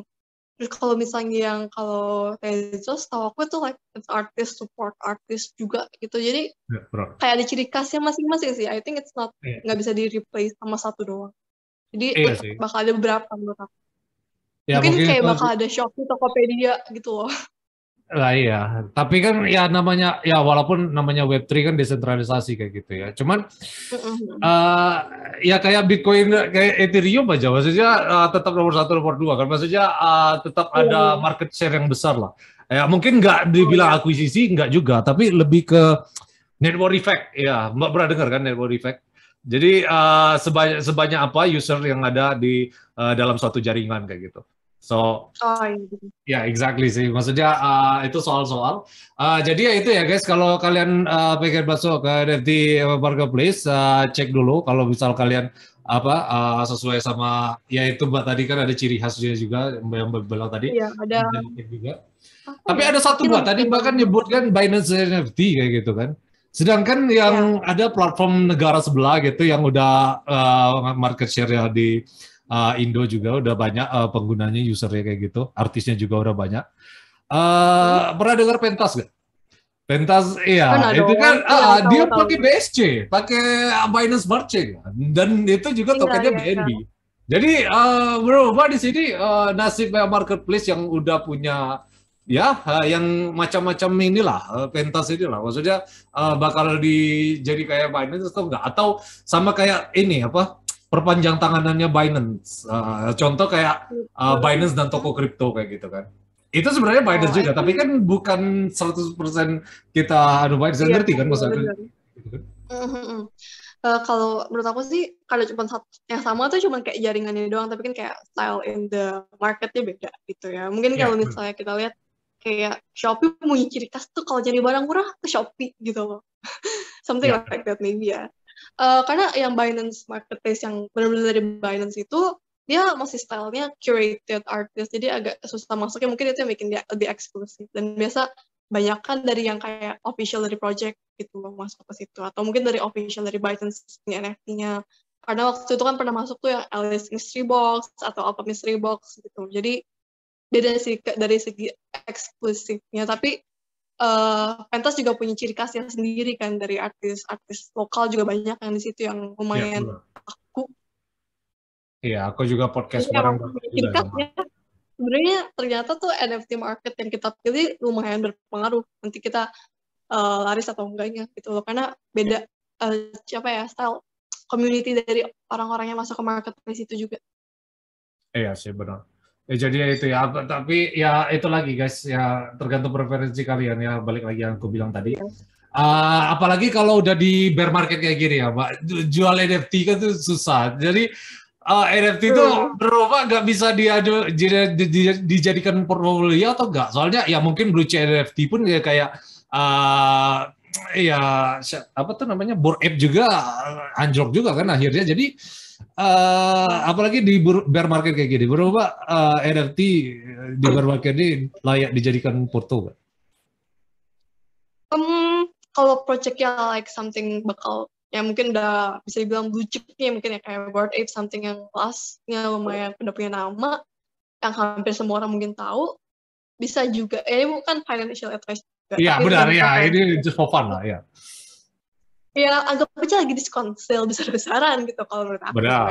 S2: Terus kalau misalnya yang kalau Tezos, tau aku itu like it's artist support artist juga gitu. Jadi
S1: Ya, bro.
S2: kayak ada ciri khasnya masing-masing sih. I think it's not,
S1: Iya,
S2: nggak bisa di replace sama satu doang. Jadi
S1: iya
S2: tetap
S1: sih.
S2: bakal ada beberapa menurut aku.
S1: Ya
S2: Mungkin
S1: mungkin
S2: kayak
S1: itu
S2: bakal ada Shopee, Tokopedia gitu loh.
S1: lah iya. Tapi kan ya namanya ya walaupun namanya Web3 kan desentralisasi kayak gitu ya. Cuman eh ya kayak Bitcoin kayak Ethereum aja maksudnya tetap nomor satu nomor dua kan maksudnya tetap
S2: Iya,
S1: ada
S2: iya.
S1: market share yang besar lah. Ya mungkin nggak
S2: Oh
S1: dibilang
S2: ya.
S1: akuisisi nggak juga tapi lebih ke network effect. Ya Mbak pernah dengar kan network effect. Jadi sebanyak sebanyak apa user yang ada di dalam suatu jaringan kayak gitu. So
S2: Oh iya. Gitu.
S1: ya, exactly sih. Maksudnya itu soal-soal. Jadi ya itu ya guys, kalau kalian pengen masuk ke NFT Marketplace, cek dulu kalau misal kalian apa sesuai sama ya itu Mbak tadi kan ada ciri khasnya juga yang Mbak bilang tadi.
S2: Iya, ada
S1: Bisa dicek juga.
S2: apa
S1: Tapi
S2: ya?
S1: ada satu
S2: Mungkin
S1: Mbak tadi Mbak kan nyebut kan Binance NFT kayak gitu kan. Sedangkan
S2: ya.
S1: yang ada platform negara sebelah gitu yang udah market share ya di Indo juga udah banyak penggunanya usernya kayak gitu, artisnya juga udah banyak.
S2: Hmm?
S1: Pernah dengar Pentas gak? Pentas, iya,
S2: Pernah
S1: itu kan
S2: dong. Iya,
S1: dia
S2: tahu-tahu.
S1: pakai BSC, pakai Binance Smart Chain, dan itu juga
S2: Iya,
S1: tokennya
S2: iya, iya.
S1: BNB. Jadi berubah di sini nasib marketplace yang udah punya ya yang macam-macam inilah pentas inilah maksudnya bakal jadi kayak Binance atau enggak atau sama kayak ini apa perpanjang tanganannya Binance. Contoh kayak Binance dan
S2: Hmm?
S1: toko kripto kayak gitu kan. Itu sebenarnya
S2: Oh,
S1: Binance
S2: I
S1: juga, tapi
S2: think,
S1: kan bukan 100% kita Binance
S2: iya,
S1: ngerti kan
S2: iya,
S1: maksudnya
S2: benar.
S1: gitu kan.
S2: Mhm. Kalau menurut aku sih kalau cuma yang sama tuh cuma kayak jaringannya doang, tapi kan kayak style in the marketnya beda gitu ya. Mungkin
S1: Iya,
S2: kalau
S1: benar.
S2: misalnya kita lihat kayak Shopee punya ciri khas tuh kalau cari barang murah ke Shopee gitu loh. Something
S1: Iya,
S2: like that maybe ya. Karena yang Binance Marketplace yang benar-benar dari Binance itu dia masih stylenya curated artist, jadi agak susah masuknya, mungkin itu yang bikin dia lebih eksklusif. Dan biasa banyak kan dari yang kayak official dari project gitu loh masuk ke situ, atau mungkin dari official dari Binance punya NFT-nya. Karena waktu itu kan pernah masuk tuh yang Alice Mystery Box atau apa Mystery Box gitu. Jadi beda sih dari segi eksklusifnya, tapi pentas juga punya ciri khasnya sendiri kan, dari artis-artis lokal juga banyak yang di situ yang
S1: iya,
S2: lumayan
S1: benar.
S2: aku.
S1: Iya, aku juga podcast
S2: Jadi
S1: bareng
S2: emang punya
S1: juga
S2: ciri
S1: sama.
S2: khasnya. Sebenarnya ternyata tuh NFT market yang kita pilih lumayan berpengaruh nanti kita laris atau enggaknya gitu loh, karena beda siapa ya style community dari orang-orang yang masuk ke marketplace itu juga.
S1: Iya sih benar. Jadi ya itu ya, tapi ya itu lagi guys, ya tergantung preferensi kalian ya, balik lagi yang aku bilang tadi.
S2: Iya.
S1: Apalagi kalau udah di bear market kayak gini ya, Mbak. Jual NFT kan tuh susah. Jadi NFT itu berubah nggak bisa dijadikan portfolio atau enggak? Soalnya ya mungkin blue chip NFT pun ya kayak ya apa tuh namanya Bored Ape juga anjlok juga kan akhirnya. Jadi apalagi di bear market kayak gini, berubah NFT di bear market ini layak dijadikan porto nggak?
S2: Kalau projectnya like something bakal ya mungkin udah bisa dibilang blue chipnya mungkin ya kayak Bored Ape, something yang kelasnya lumayan udah punya nama yang hampir semua orang mungkin tahu, bisa juga ini bukan financial advice juga,
S1: Iya
S2: tapi
S1: benar
S2: lebih
S1: ya,
S2: ke kayak
S1: ini just for fun lah ya.
S2: ya anggap aja lagi diskon sale besar-besaran gitu kalau menurut aku ya.
S1: Benar.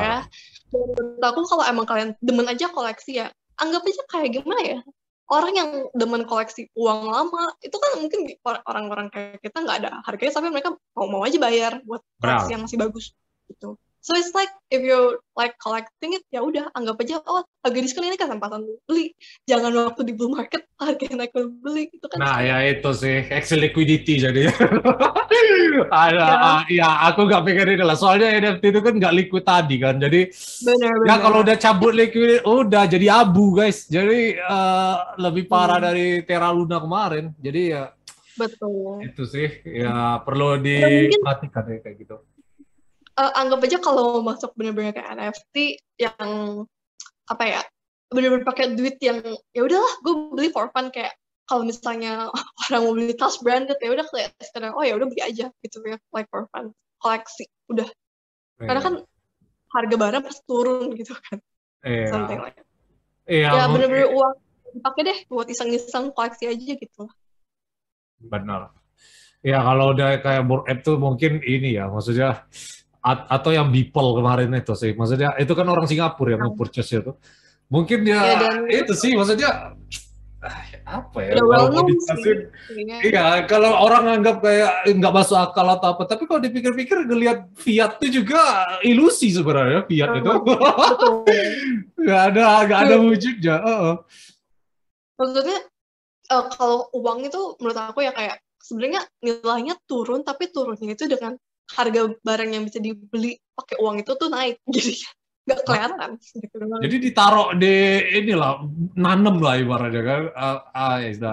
S2: Dan menurut aku kalau emang kalian demen aja koleksi ya anggap aja kayak gimana ya, orang yang demen koleksi uang lama itu kan mungkin orang-orang kayak kita nggak ada harganya tapi mereka mau aja bayar buat koleksi yang masih bagus gitu. So it's like if you like collecting it ya udah anggap aja oh harga diskon ini kesempatan beli, jangan waktu di bull market harga naik beli itu kan
S1: Nah
S2: sayang.
S1: ya itu sih exit liquidity jadi.
S2: Ya
S1: Ya aku nggak pikir ini lah. Soalnya NFT itu kan nggak liquid tadi kan. Jadi ya kalau
S2: benar-benar
S1: udah cabut liquid udah jadi abu guys. Jadi lebih parah dari Terra Luna kemarin. Jadi ya
S2: betul.
S1: itu sih ya perlu
S2: Ya mungkin
S1: diperhatikan ya kayak gitu.
S2: anggap aja kalau masuk bener-bener kayak NFT yang apa ya bener-bener pakai duit yang ya udahlah gue beli for fun, kayak kalau misalnya orang mau beli tas branded ya udah kayak sekarang oh ya udah beli aja gitu ya like for fun koleksi udah, karena kan
S1: Iya.
S2: harga barang pasti turun gitu kan, something
S1: Iya.
S2: like that.
S1: Iya,
S2: Ya bener-bener uang dipakai deh buat iseng-iseng koleksi aja gitu.
S1: benar. Ya kalau udah kayak board app tuh mungkin ini ya, maksudnya atau yang Beeple kemarin itu sih, maksudnya itu kan orang Singapura yang nge-purchase itu. Mungkin
S2: Ya
S1: dia
S2: dan
S1: itu sih, maksudnya apa ya,
S2: udah well
S1: kalau mau
S2: known sih
S1: dijelasin,
S2: kayaknya.
S1: iya kalau orang anggap kayak nggak masuk akal atau apa, tapi kalau dipikir-pikir ngelihat Fiat itu juga ilusi sebenarnya Fiat itu.
S2: Betul.
S1: Nggak ada wujudnya.
S2: Maksudnya kalau uang itu menurut aku ya kayak sebenarnya nilainya turun tapi turunnya itu dengan harga barang yang bisa dibeli pakai uang itu tuh naik jadi nggak kelihatan gitu doang.
S1: Jadi ditaruh di inilah, nanem lah ibaratnya kan.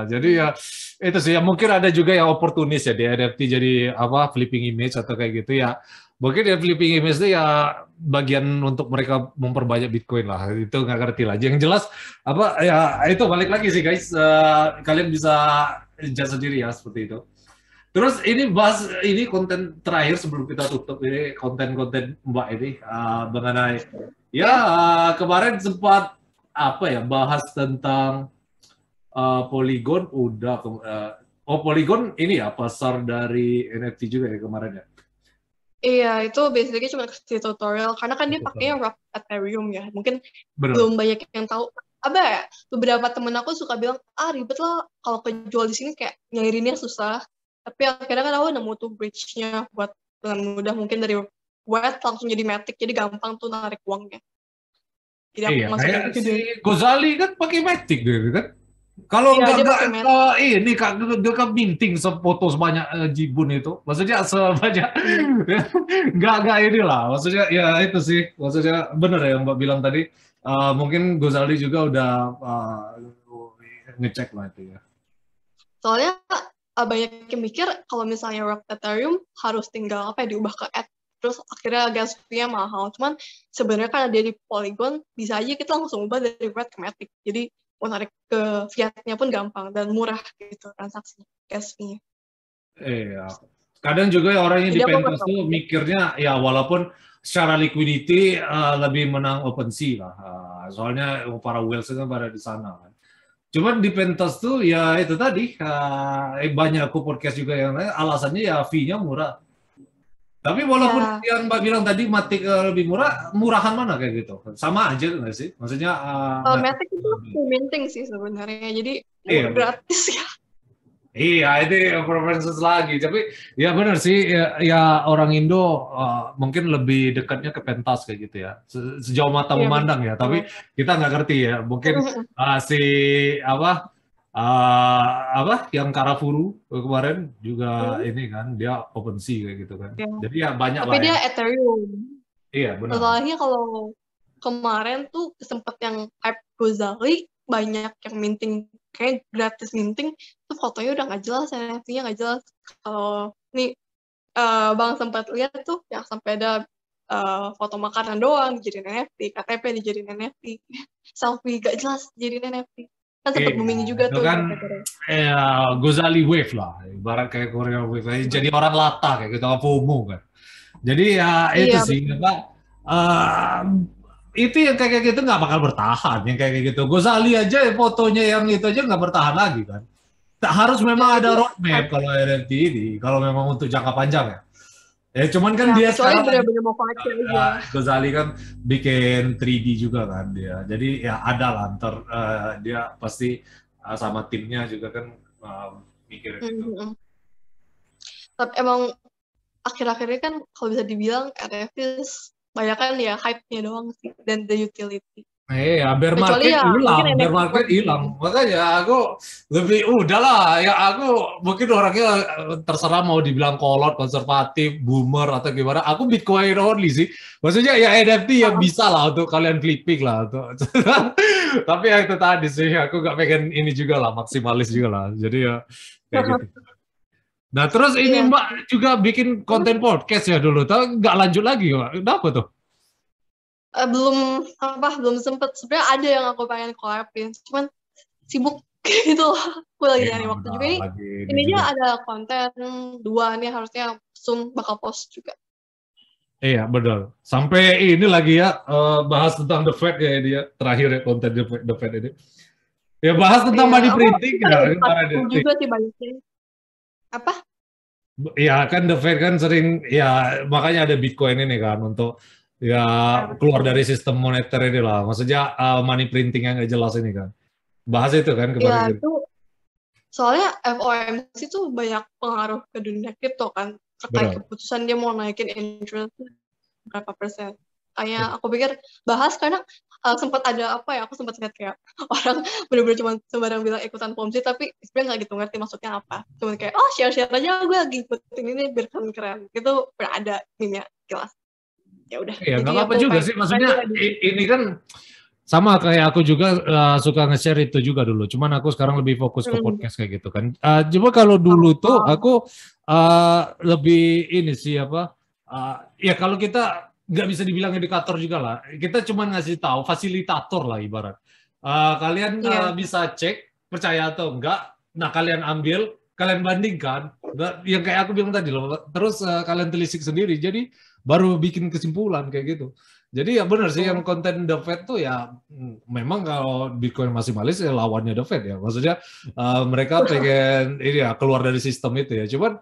S1: Jadi ya itu sih ya mungkin ada juga yang oportunis ya di NFT jadi apa flipping image atau kayak gitu ya. Mungkin ya flipping image itu ya bagian untuk mereka memperbanyak Bitcoin lah. Itu nggak ngerti lah. Yang jelas apa ya itu balik lagi sih guys. Kalian bisa judge sendiri ya seperti itu. Terus ini bahas ini konten terakhir sebelum kita tutup ini konten-konten Mbak ini mengenai ya kemarin sempat apa ya bahas tentang Polygon udah Polygon ini ya pasar dari NFT juga ya kemarin ya.
S2: Iya itu basically cuma kasih tutorial karena kan dia pakainya wrap Ethereum ya, mungkin
S1: Benar.
S2: belum banyak yang tahu apa ya, beberapa temen aku suka bilang ribet lah kalau kejual di sini kayak nyairinnya susah, tapi akhirnya kan aku nemu tuh bridge-nya buat dengan mudah mungkin dari wet langsung jadi matic, jadi gampang tuh narik uangnya. Jadi aku
S1: Iya,
S2: masukin
S1: kayak
S2: ke
S1: si
S2: dulu.
S1: Gozali kan pakai Matic gitu kan. Kalau
S2: Iya, dia
S1: nggak
S2: pakai matic.
S1: ini kak dia kan minting sefoto sebanyak Jibun itu, maksudnya sebanyak nggak inilah, maksudnya ya itu sih, maksudnya bener ya yang Mbak bilang tadi. Mungkin Gozali juga udah ngecek lah itu ya.
S2: Soalnya banyak yang mikir kalau misalnya wrap Ethereum harus tinggal apa ya diubah ke ETH, terus akhirnya gas fee-nya mahal. Cuman sebenarnya karena dia di Polygon bisa aja kita langsung ubah dari wet ke matic. Jadi mau narik ke fiat-nya pun gampang dan murah gitu transaksinya, gas fee-nya.
S1: Iya. Kadang juga ya orang yang
S2: Jadi
S1: di
S2: aku nggak
S1: pentas tuh
S2: tahu.
S1: mikirnya ya walaupun secara liquidity lebih menang OpenSea lah. Soalnya para whales kan pada di sana kan. Cuman di pentas tuh ya itu tadi banyak aku podcast juga yang lain alasannya ya fee-nya murah. Tapi walaupun
S2: Ya,
S1: yang Mbak bilang tadi Matic lebih murah, murahan mana kayak gitu? Sama aja nggak sih? Maksudnya nggak
S2: matic itu free minting sih sebenarnya. Jadi
S1: iya,
S2: gratis ya.
S1: iya, itu preferences lagi. Tapi ya benar sih, ya orang Indo mungkin lebih dekatnya ke pentas kayak gitu ya. Sejauh mata
S2: Iya
S1: memandang ya. Tapi
S2: betul.
S1: kita nggak ngerti ya. Mungkin si apa? Apa yang Karafuru kemarin juga
S2: Hmm,
S1: ini kan dia OpenSea kayak gitu kan.
S2: ya.
S1: Jadi ya banyak
S2: Tapi
S1: lah
S2: dia
S1: yang
S2: Ethereum.
S1: iya benar.
S2: Masalahnya kalau kemarin tuh sempet yang hype Gozali, banyak yang minting, kayak gratis minting, tuh fotonya udah nggak jelas, NFT-nya nggak jelas. Kalau nih Bang sempat lihat tuh yang sampai ada foto makanan doang dijadiin NFT, KTP dijadiin NFT, selfie gak jelas dijadiin NFT. Kan sempat
S1: Iya,
S2: booming juga
S1: itu
S2: tuh
S1: kan
S2: gara-gara.
S1: Gozali Wave lah, ibarat kayak Korea Wave. Jadi orang lata kayak gitu, FOMO kan. Jadi ya itu
S2: Iya,
S1: sih apa eh, itu yang kayak gitu nggak bakal bertahan yang kayak gitu. Gozali aja fotonya yang itu aja nggak bertahan lagi kan. Tak harus
S2: ya
S1: memang ada
S2: itu
S1: roadmap kalau NFT ini, kalau memang untuk jangka panjang ya. Ya cuman kan
S2: ya
S1: dia
S2: kecuali
S1: sekarang lagi
S2: benar-benar mau pakai aja.
S1: Gozali kan bikin 3D juga kan dia. Jadi ya ada lah ntar dia pasti sama timnya juga kan mikirin itu.
S2: Mhm. Tapi emang akhir-akhir ini kan kalau bisa dibilang NFT banyak kan ya hype-nya doang sih dan the utility.
S1: Iya, bear
S2: Kecuali
S1: market
S2: ya mungkin
S1: hilang, bear
S2: NFT
S1: market
S2: collecting.
S1: hilang. Makanya aku lebih udahlah ya aku mungkin orangnya terserah mau dibilang kolot, konservatif, boomer atau gimana. Aku Bitcoin only sih. Maksudnya ya NFT ya
S2: Ah,
S1: bisa lah untuk kalian flipping lah untuk. Tapi ya itu tadi sih aku gak pengen ini juga lah maksimalis juga lah. Jadi ya kayak gitu. Nah terus ini
S2: iya
S1: Mbak
S2: sih.
S1: juga bikin konten podcast ya dulu, tapi nggak lanjut lagi Mbak. Kenapa tuh?
S2: Belum sempet sebenarnya ada yang aku pengen collabin cuman sibuk gitu loh. Aku lagi
S1: Iya
S2: nyari waktu juga
S1: benar
S2: ini.
S1: lagi ini
S2: Ini aja
S1: juga.
S2: ada konten dua nih harusnya soon bakal post juga.
S1: Iya, benar. Sampai ini lagi ya, bahas tentang The Fed ya dia terakhir ya konten The Fed ini. Ya bahas tentang
S2: Iya,
S1: money
S2: aku
S1: printing
S2: pada
S1: ya kemarin
S2: edukasi
S1: itu.
S2: juga sih banyaknya. Apa?
S1: Ya kan The Fed kan sering ya makanya ada Bitcoin ini kan untuk ya
S2: Ya
S1: keluar
S2: betul.
S1: dari sistem moneter ini lah. Maksudnya money printing yang nggak jelas ini kan. Bahas itu kan
S2: Ya
S1: kemarin gitu.
S2: itu soalnya FOMC tuh banyak pengaruh ke dunia kripto kan terkait
S1: Benar.
S2: keputusan dia mau naikin interest berapa persen. Kayak aku pikir bahas karena sempat ada apa ya, aku sempat lihat kayak orang bener-bener cuma sembarang bilang ikutan POMC tapi sebenarnya nggak gitu ngerti maksudnya apa. Cuma kayak oh share-share aja gue lagi ikutin ini biar keren-keren. Itu udah ada ininya jelas. Ya udah.
S1: Ya nggak
S2: Jadi
S1: apa-apa
S2: aku
S1: juga
S2: pengen
S1: sih. Maksudnya
S2: lagi.
S1: ini kan sama kayak aku juga suka nge-share itu juga dulu. Cuman aku sekarang lebih fokus ke
S2: Hmm.
S1: podcast kayak gitu kan. Coba kalau dulu tuh
S2: Oh,
S1: aku lebih ini sih apa? Ya kalau kita nggak bisa dibilang indikator juga lah. Kita cuma ngasih tahu fasilitator lah ibarat. Kalian
S2: iya.
S1: bisa cek percaya atau enggak. Nah kalian ambil, kalian bandingkan. Nah, yang kayak aku bilang tadi loh. Terus kalian telisik sendiri. Jadi baru bikin kesimpulan kayak gitu. Jadi ya benar sih yang
S2: Betul.
S1: konten The Fed tuh ya memang kalau Bitcoin masih malis ya lawannya The Fed ya. Maksudnya mereka pengen ini ya keluar dari sistem itu ya. Cuman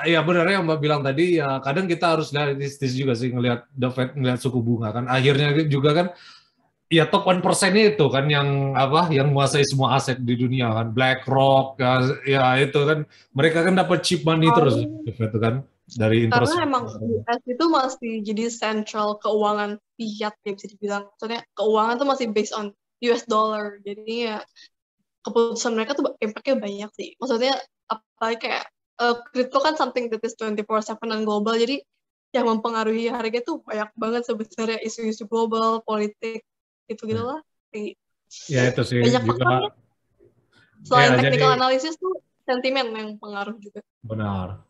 S1: ya benar yang Mbak bilang tadi ya kadang kita harus realistis juga sih ngelihat The Fed ngelihat suku bunga kan. Akhirnya juga kan ya top 1% itu kan yang apa yang menguasai semua aset di dunia kan. BlackRock ya, ya itu kan mereka kan dapat cheap money terus
S2: Soalnya
S1: The Fed itu kan dari
S2: karena
S1: interest.
S2: emang US itu masih jadi central keuangan fiat ya bisa dibilang. Maksudnya keuangan tuh masih based on US dollar. Jadi ya keputusan mereka tuh impact-nya banyak sih. Maksudnya apalagi kayak crypto kan something that is 24/7 dan global. Jadi yang mempengaruhi harga tuh banyak banget sebenarnya isu-isu global, politik, gitu-gitu lah.
S1: Ya itu sih
S2: Banyak
S1: juga
S2: faktornya.
S1: ya
S2: Selain
S1: jadi
S2: technical analysis tuh sentimen yang pengaruh juga.
S1: benar.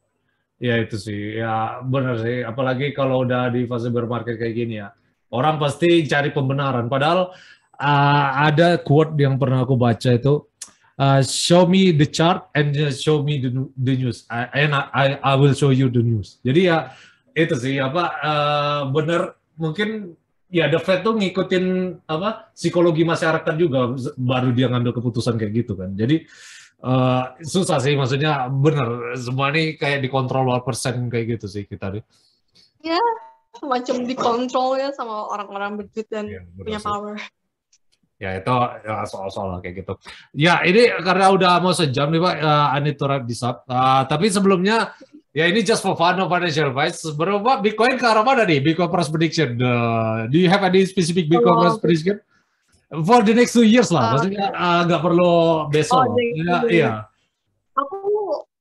S1: Ya itu sih, ya benar sih. Apalagi kalau udah di fase bear market kayak gini ya, orang pasti cari pembenaran. Padahal ada quote yang pernah aku baca itu, show me the chart and just show me the news, I will show you the news. Jadi ya itu sih apa benar mungkin ya The Fed tuh ngikutin apa psikologi masyarakat juga baru dia ngambil keputusan kayak gitu kan. Jadi susah sih, maksudnya bener semua ini kayak dikontrol berapa persen kayak gitu sih kita nih.
S2: Ya, semacam dikontrol ya sama orang-orang berduit dan
S1: Ya, bener
S2: punya
S1: sih.
S2: power.
S1: Ya itu ya, soal-soal kayak gitu. Ya ini karena udah mau sejam nih Pak, I need to wrap this up. Tapi sebelumnya ya ini just for fun, no financial advice. Berapa Bitcoin ke arah mana nih? Bitcoin price prediction. Do you have any specific Bitcoin price
S2: Kalau
S1: prediction? For the next 2 years lah,
S2: Uh,
S1: maksudnya nggak perlu besok
S2: oh,
S1: lah. Ya, iya.
S2: aku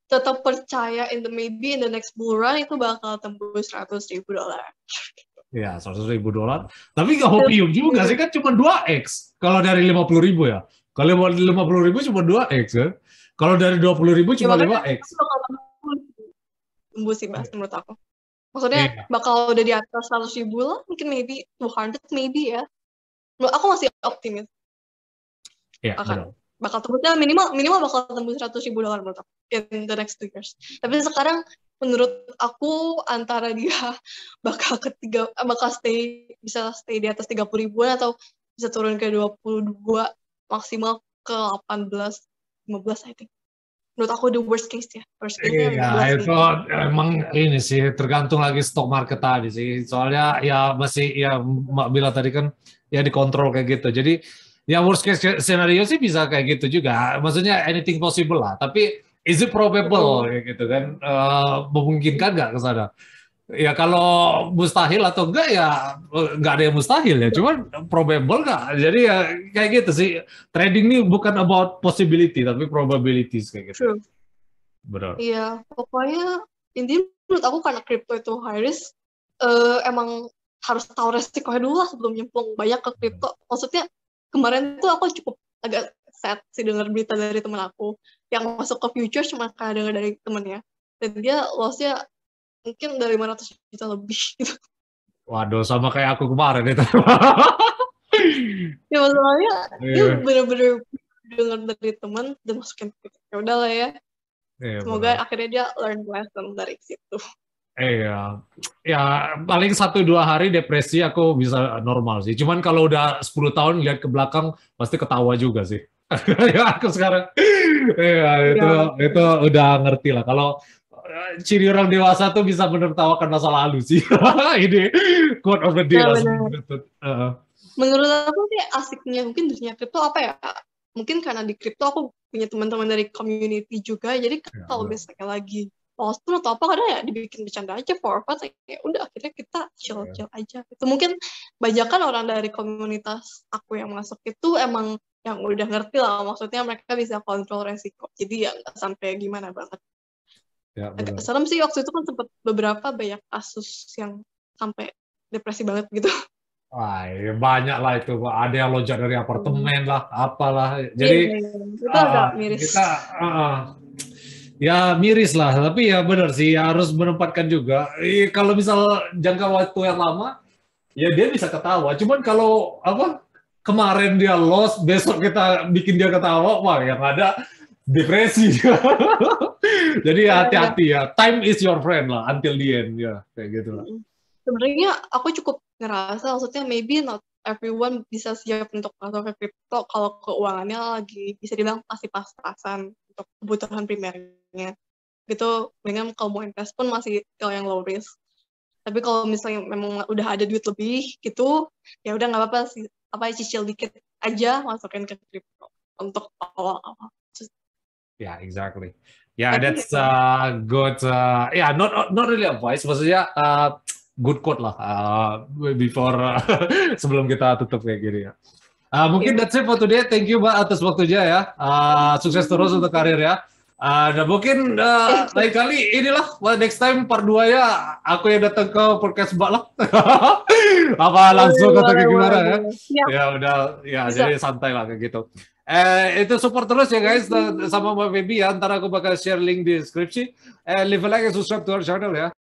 S2: tetap percaya maybe in the next bull run itu bakal tembus $100,000.
S1: Ya, $100,000. Tapi nggak hopium juga sih, kan cuma 2x. Kalau dari 50.000 ya. Kalau 50.000 cuma 2x kan. Kalau dari 20.000
S2: Ya
S1: cuma
S2: makanya
S1: 5x.
S2: bakal tembus sih Mas menurut aku. Maksudnya
S1: Iya,
S2: bakal udah di atas 100,000 lah, mungkin maybe 200 maybe ya. Menurut aku masih optimis
S1: iya benar.
S2: bakal tembusnya minimal bakal tembus $100,000 menurut aku in the next 2 years. Tapi sekarang menurut aku antara dia bakal bisa stay di atas 30 ribuan atau bisa turun ke 22 maksimal ke 18 15 I think. Menurut aku the worst case ya. Worst case-nya
S1: Iya,
S2: 15
S1: itu emang ini sih tergantung lagi stok market tadi sih. Soalnya ya masih ya Mbak bilang tadi kan ya dikontrol kayak gitu. Jadi ya worst case scenario sih bisa kayak gitu juga. Maksudnya anything possible lah. Tapi is it probable
S2: Betul.
S1: kayak gitu kan? Memungkinkan nggak ke sana? Ya kalau mustahil atau enggak ya nggak ada yang mustahil ya. Cuman probable nggak. Jadi ya kayak gitu sih. Trading ini bukan about possibility tapi probabilities kayak gitu.
S2: True.
S1: Benar.
S2: Iya, pokoknya intinya menurut aku karena crypto itu high risk, emang harus tahu resikonya dulu lah sebelum nyemplung banyak ke crypto. Maksudnya kemarin tuh aku cukup agak sad sih dengar berita dari teman aku yang masuk ke futures cuma kayak dengar dari temennya. Dan dia loss-nya mungkin dari 500 juta lebih gitu.
S1: Waduh, sama kayak aku kemarin itu.
S2: Ya masalahnya dia
S1: Iya,
S2: bener-bener dengar dari teman dan masukin ke crypto. Ya udah lah ya.
S1: iya
S2: Semoga
S1: benar.
S2: akhirnya dia learn lesson dari situ.
S1: Iya, ya paling 1-2 hari depresi aku bisa normal sih. Cuman kalau udah 10 tahun lihat ke belakang pasti ketawa juga sih. Ya aku sekarang, iya
S2: Iya,
S1: itu udah ngerti lah. Kalau ciri orang dewasa tuh bisa menertawakan masa lalu sih. Ini quote of the day
S2: nah,
S1: lah
S2: benar.
S1: sebetulnya.
S2: Menurut aku sih asiknya mungkin dunia kripto apa ya? Mungkin karena di kripto aku punya teman-teman dari community juga, jadi
S1: Ya,
S2: kalau
S1: benar.
S2: misalnya lagi postur atau apa kadang ya dibikin bercanda aja for fun, ya udah akhirnya kita
S1: Iya.
S2: chill-chill aja. Itu mungkin banyakan orang dari komunitas aku yang masuk itu emang yang udah ngerti lah, maksudnya mereka bisa kontrol resiko. Jadi ya nggak sampai gimana banget.
S1: Ya,
S2: Agak
S1: benar.
S2: serem sih waktu itu kan sempat beberapa banyak kasus yang sampai depresi banget gitu.
S1: Wah, ya banyak lah itu. Ada yang loncat dari apartemen lah, apalah.
S2: Iya,
S1: Jadi
S2: iya, iya. Itu agak miris.
S1: kita ya miris lah. Tapi ya benar sih harus menempatkan juga. Kalau misal jangka waktu yang lama, ya dia bisa ketawa. Cuman kalau apa kemarin dia lost, besok kita bikin dia ketawa, wah yang ada depresi. Jadi
S2: Ya, ya.
S1: hati-hati ya. Time is your friend lah until the end ya kayak gitu lah.
S2: Sebenarnya aku cukup ngerasa, maksudnya maybe not everyone bisa siap untuk masuk ke crypto kalau keuangannya lagi bisa dibilang masih pas-pasan untuk kebutuhan primernya. Gitu, dengan kalau mau invest pun masih kalau yang low risk. Tapi kalau misalnya memang udah ada duit lebih gitu, ya udah nggak apa-apa sih, apa cicil dikit aja masukin ke crypto untuk awal-awal.
S1: Yeah, exactly. Yeah,
S2: Tapi
S1: that's good. Yeah, not really advice. Maksudnya good quote lah. Before sebelum kita tutup kayak gini ya. Mungkin
S2: ya.
S1: that's it for today. Thank you Mbak atas waktunya ya. Sukses terus untuk karir ya. Dan mungkin lain kali inilah next time part 2 ya aku yang datang ke podcast Mbak lah. Apa langsung atau kayak gimana ya?
S2: Ya,
S1: Ya udah ya
S2: bisa.
S1: jadi santai lah kayak gitu. Itu support terus ya guys sama Mbak Baby ya. Ntar aku bakal share link di deskripsi. Leave a like and subscribe to our channel ya.